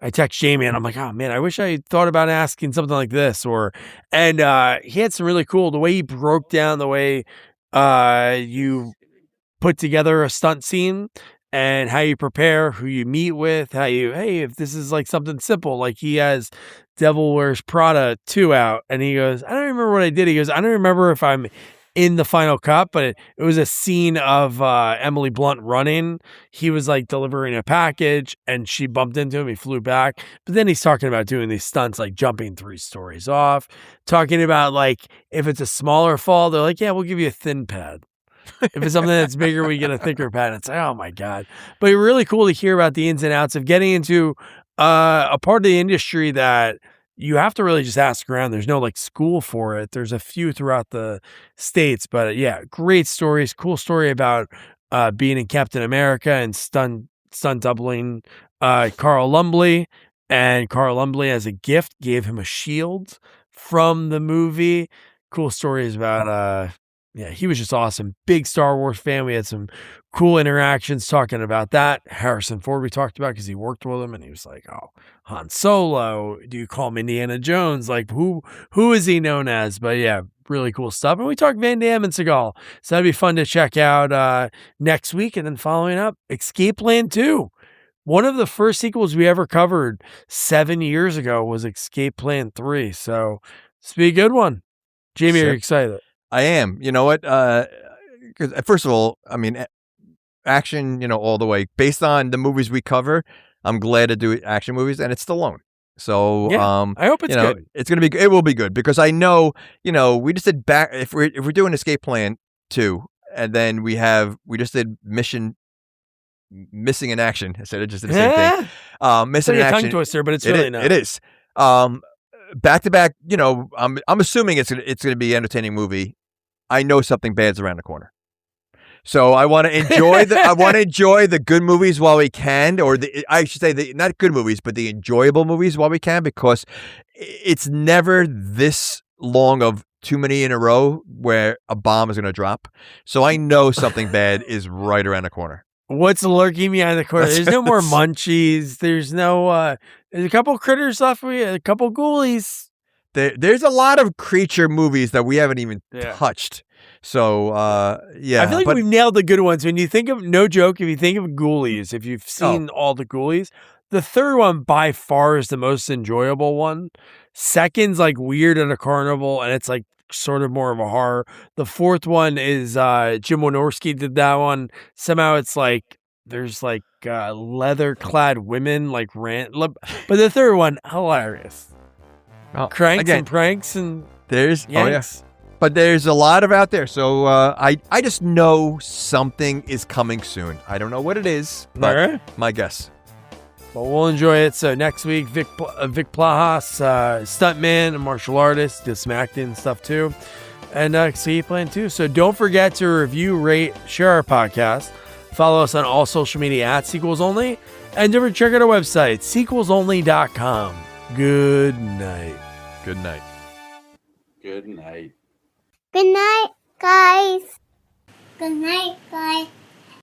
I text Jamie and I'm like, oh man, I wish I thought about asking something like this. And he had some really cool, the way he broke down the way you put together a stunt scene and how you prepare, who you meet with, hey, if this is like something simple, like he has Devil Wears Prada 2 out, and he goes, I don't remember what I did. He goes, I don't remember if I'm in the final cut, but it was a scene of Emily Blunt running. He was like delivering a package and she bumped into him. He flew back. But then he's talking about doing these stunts, like jumping 3 stories off, talking about like if it's a smaller fall, they're like, yeah, we'll give you a thin pad. If it's something that's bigger, we get a thicker pad. It's like, oh my God. But it's really cool to hear about the ins and outs of getting into a part of the industry that you have to really just ask around. There's no like school for it. There's a few throughout the States, but yeah, great stories. Cool story about being in Captain America and stunt doubling Carl Lumbly. And Carl Lumbly, as a gift, gave him a shield from the movie. Cool stories about yeah, he was just awesome. Big Star Wars fan. We had some cool interactions talking about that. Harrison Ford we talked about because he worked with him, and he was like, oh, Han Solo. Do you call him Indiana Jones? Like, who is he known as? But yeah, really cool stuff. And we talked Van Damme and Seagal. So that'd be fun to check out next week. And then following up, Escape Plan 2. One of the first sequels we ever covered 7 years ago was Escape Plan 3. So this will be a good one. Jamie, are you excited? I am. You know what? Because first of all, I mean, action, you know, all the way. Based on the movies we cover, I'm glad to do action movies, and it's Stallone. So, yeah, I hope it's good. It's gonna be. It will be good because I know, you know, we just did back. If we're doing Escape Plan 2, and then we just did Missing in Action. I said it just did the same thing. Missing in Action. Tongue twister, but it's really not. It is. Back to back. You know, I'm assuming it's gonna be an entertaining movie. I know something bad's around the corner. So I want to enjoy the good movies while we can, or I should say the not good movies, but the enjoyable movies while we can, because it's never this long of too many in a row where a bomb is going to drop. So I know something bad is right around the corner. What's lurking behind the corner? There's no more munchies. There's no, there's a couple critters left for you, a couple ghoulies. There's a lot of creature movies that we haven't even touched. So, yeah. I feel like we've nailed the good ones. When you think of, no joke, if you think of Ghoulies, if you've seen all the Ghoulies, the third one by far is the most enjoyable one. Second's like Weird at a Carnival, and it's like sort of more of a horror. The fourth one is Jim Wynorski did that one. Somehow it's like there's like leather-clad women like rant. But the third one, hilarious. Oh, Cranks again, and pranks and there's yanks. But there's a lot of out there, so I just know something is coming soon. I don't know what it is, but my guess. Well, we'll enjoy it. So next week, Vic Plahas, stuntman and martial artist, did some acting and stuff too, and Escape Plan 2. So don't forget to review, rate, share our podcast. Follow us on all social media at Sequels Only, and don't forget to check out our website, sequelsonly.com. Good night. Good night. Good night. Good night, guys. Good night, guys.